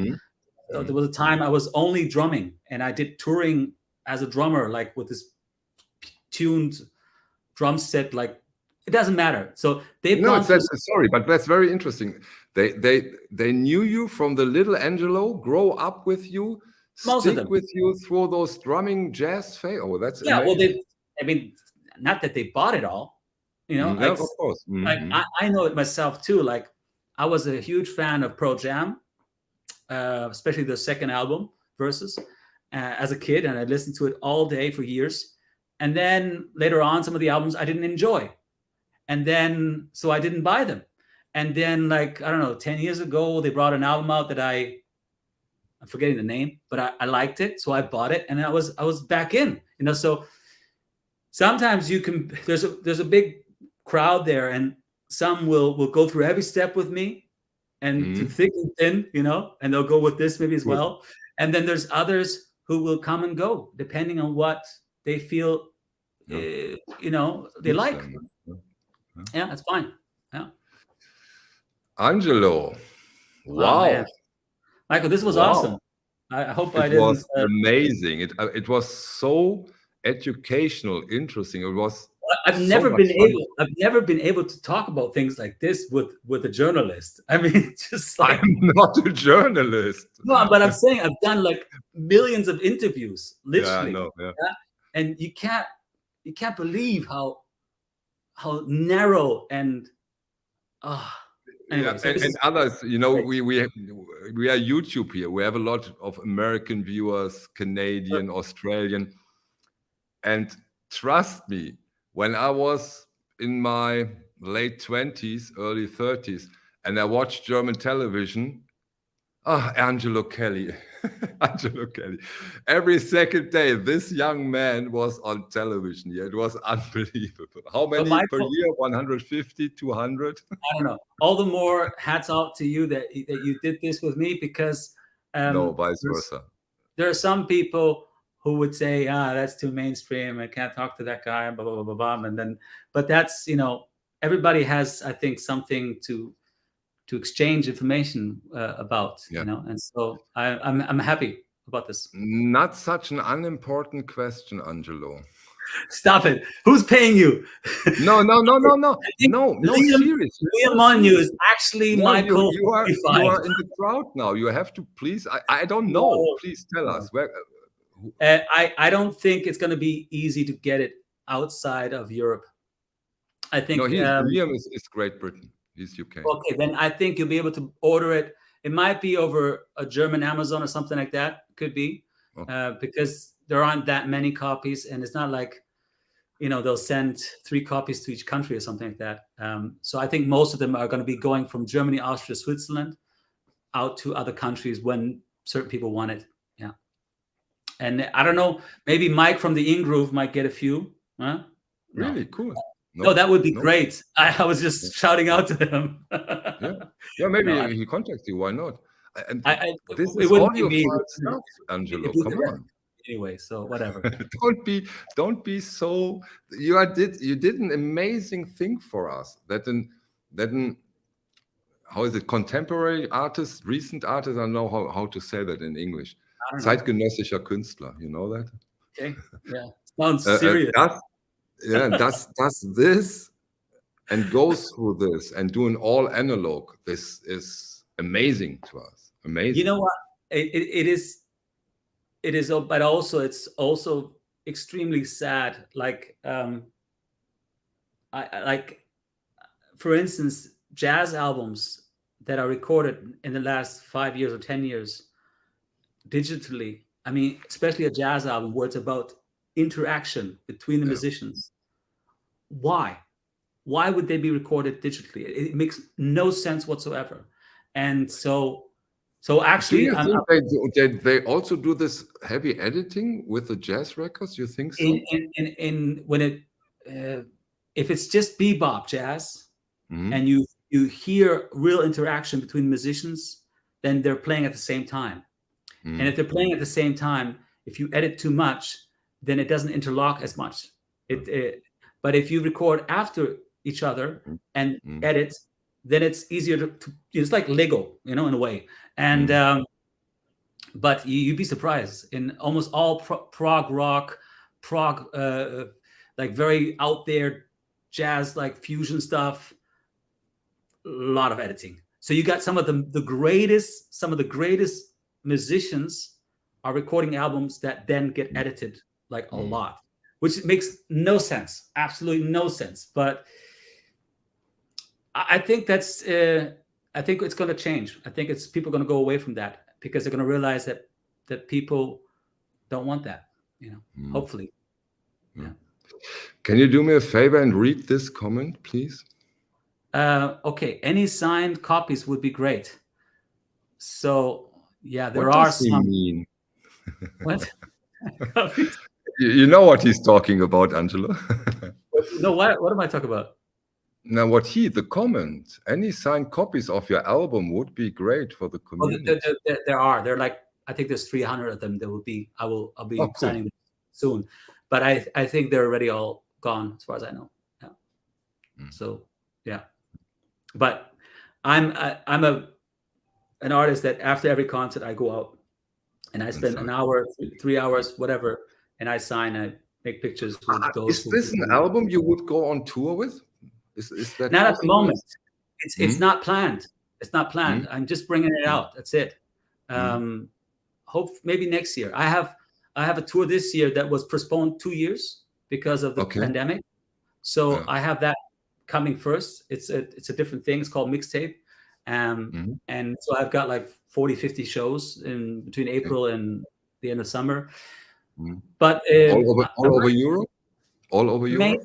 there was a time I was only drumming, and I did touring as a drummer, like with this tuned drum set. Like it doesn't matter. So they've gone through. Sorry, but that's very interesting. They knew you from the little Angelo, grow up with you, stick with you through those drumming jazz phase. Oh, that's amazing. Well, I mean, not that they bought it all, you know. Of course. Like I know it myself too. Like I was a huge fan of Pearl Jam, especially the second album, Versus, as a kid, and I listened to it all day for years. And then later on, some of the albums I didn't enjoy, and then so I didn't buy them. And then, like, I don't know, 10 years ago, they brought an album out that I'm forgetting the name, but I liked it, so I bought it, and I was back in, you know. So sometimes you can. There's a big crowd there, and some will go through every step with me, and through thick and thin, you know, and they'll go with this maybe as well. And then there's others who will come and go depending on what they feel, you know, they like. Yeah, that's fine. Yeah. Angelo, wow, Michael, this was awesome. I hope I didn't. It was amazing. It was so educational, interesting. It was. I've never been able to talk about things like this with a journalist. I mean, just like, I'm not a journalist. No, but I'm saying I've done like millions of interviews, literally. Yeah, I know, yeah. And you can't believe how narrow and Anyways, and others, you know, we are YouTube here. We have a lot of American viewers, Canadian, Australian, and trust me, when I was in my late 20s, early 30s, and I watched German television, Ah, Angelo Kelly. Angelo Kelly. Every second day, this young man was on television. Yeah, it was unbelievable. How But many per Michael, year? 150, 200? I don't know. All the more hats off to you that you did this with me, because No, vice there's versa. there are some people who would say, that's too mainstream. I can't talk to that guy, blah, blah, blah, blah, blah. And then, but that's, everybody has, I think, something to exchange information about, Yeah. and so I'm happy about this. Not such an unimportant question, Angelo. Stop it. Who's paying you? No, no, no, no, no, I think no, seriously. Liam No, Monyu serious. is actually No, Michael you 45. are in the crowd now. You have to please. I don't know. No, Please tell us no. where. I don't think it's going to be easy to get it outside of Europe. I No, think Liam is Great Britain. He's UK. okay, then I think you'll be able to order it. It might be over a German Amazon or something like that. Could be, because there aren't that many copies, and it's not like, they'll send 3 copies to each country or something like that. So I think most of them are going to be going from Germany, Austria, Switzerland out to other countries when certain people want it. Yeah. And I don't know, maybe Mike from the In-Groove might get a few. Huh? No. Really cool. No, that would be no. great. I was just shouting out to him. Yeah, maybe No, he contacts you. Why not? And this it is wouldn't be me. audiophile stuff, Angelo. Come on. Anyway, so whatever. don't be so. You did an amazing thing for us. That how is it? Contemporary artist, recent artist. I don't know how to say that in English. Zeitgenössischer Künstler. You know that? Okay. Yeah. Sounds serious. Does this and goes through this and doing all analog. This is amazing to us. Amazing. You know what? It is, but also it's also extremely sad. Like, for instance, jazz albums that are recorded in the last 5 years or 10 years digitally. I mean, especially a jazz album where it's about interaction between the musicians. Why would they be recorded digitally? It makes no sense whatsoever. And so actually, do you think they also do this heavy editing with the jazz records? You think so? In when it if it's just bebop jazz, and you hear real interaction between musicians, then they're playing at the same time. And if they're playing at the same time, if you edit too much, then it doesn't interlock as much. But if you record after each other and edit, then it's easier to it's like Lego, in a way. And but you'd be surprised, in almost all prog rock, like very out there jazz, like fusion stuff, a lot of editing. So you got some of the greatest musicians are recording albums that then get edited like a lot, which makes no sense, absolutely no sense. But I think that's I think it's going to change. I think people are going to go away from that, because they're going to realize that people don't want that. Hopefully. Yeah. Can you do me a favor and read this comment, please? Okay. Any signed copies would be great. So yeah, there what are does some. He mean? What? You know what he's talking about, Angelo? No, what am I talking about? Now, the comment, any signed copies of your album would be great for the community. There are. They're like, I think there's 300 of them. I'll be cool. signing them soon. But I think they're already all gone, as far as I know. Yeah. So yeah. But I'm an artist that after every concert I go out and I spend an hour, 3 hours, whatever, and I sign. I make pictures with those. Is this an album you would go on tour with? Is that not at the moment? It's not planned. It's not planned. I'm just bringing it out. That's it. Hope maybe next year. I have a tour this year that was postponed 2 years because of the pandemic. So I have that coming first. It's a different thing. It's called Mixtape. And so I've got like 40, 50 shows in between April and the end of summer. But all over Europe? All over Europe?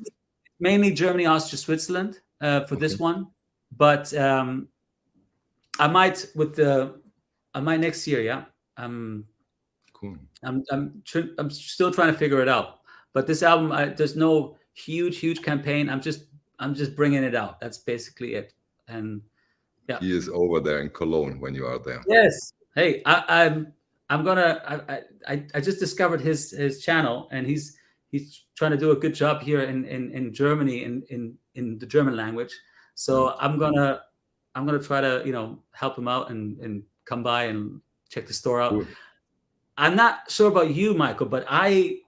Mainly Germany, Austria, Switzerland for this one. But I might, with the I might next year. Yeah. Cool. I'm still trying to figure it out. But this album, there's no huge campaign. I'm just bringing it out. That's basically it. And yeah. He is over there in Cologne when you are there. Yes. Hey, I'm gonna. I just discovered his channel, and he's trying to do a good job here in Germany in the German language. So I'm gonna try to help him out and come by and check the store out. Cool. I'm not sure about you, Michael, but I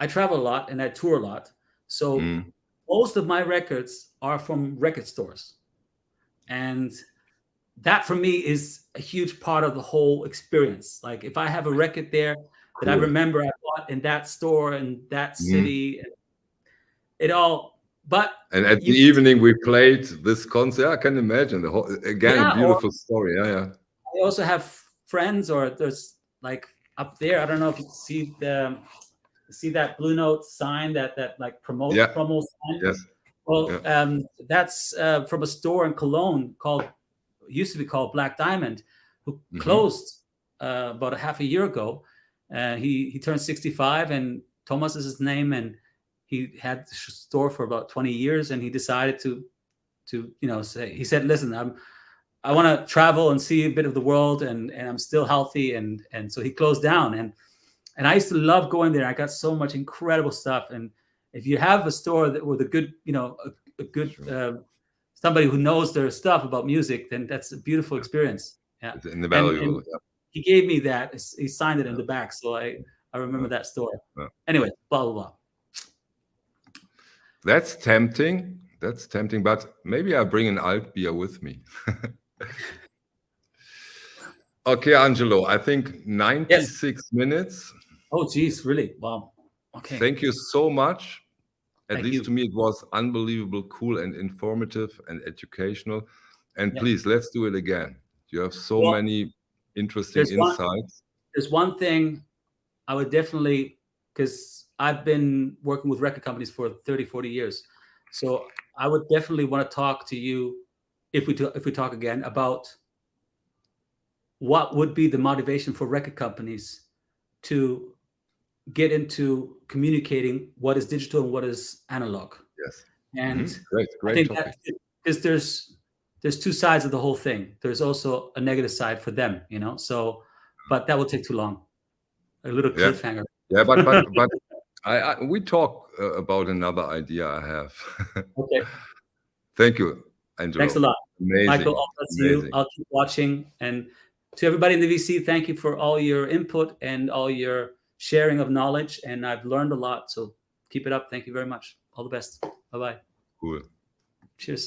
travel a lot and I tour a lot. So most of my records are from record stores. And that for me is a huge part of the whole experience. Like if I have a record there that I remember I bought in that store in that city, it all. But and at the evening we played this concert. I can imagine the whole a beautiful story. Yeah. I also have friends, or there's like up there. I don't know if you see that Blue Note sign that like promo sign. Yes. Well, that's from a store in Cologne used to be called Black Diamond, who closed about a half a year ago. He turned 65, and Thomas is his name, and he had the store for about 20 years, and he decided to say, he said, listen, I want to travel and see a bit of the world, and I'm still healthy, and so he closed down, and I used to love going there. I got so much incredible stuff, and if you have a store with a good, a good somebody who knows their stuff about music, then that's a beautiful experience. Yeah, it's invaluable. He gave me that. He signed it in the back, so I remember that store. Anyway, blah blah blah. That's tempting. But maybe I bring an alt beer with me. Okay, Angelo. I think 96 minutes. Oh, geez, really? Wow. Okay. Thank you so much. At least to me, it was unbelievable, cool, and informative and educational. And please, let's do it again. You have so many interesting insights. There's one thing I would definitely, because I've been working with record companies for 30, 40 years. So I would definitely want to talk to you if we talk again about what would be the motivation for record companies to get into communicating what is digital and what is analog. Yes. And great topic. Because there's two sides of the whole thing. There's also a negative side for them, so, but that will take too long. A little cliffhanger. Yeah, but we talk about another idea I have. Okay. Thank you, Angelo. Thanks a lot. Amazing. Michael, I'll bless you. I'll keep watching. And to everybody in the VC, thank you for all your input and all your sharing of knowledge. And I've learned a lot. So keep it up. Thank you very much. All the best. Bye-bye. Cool. Cheers.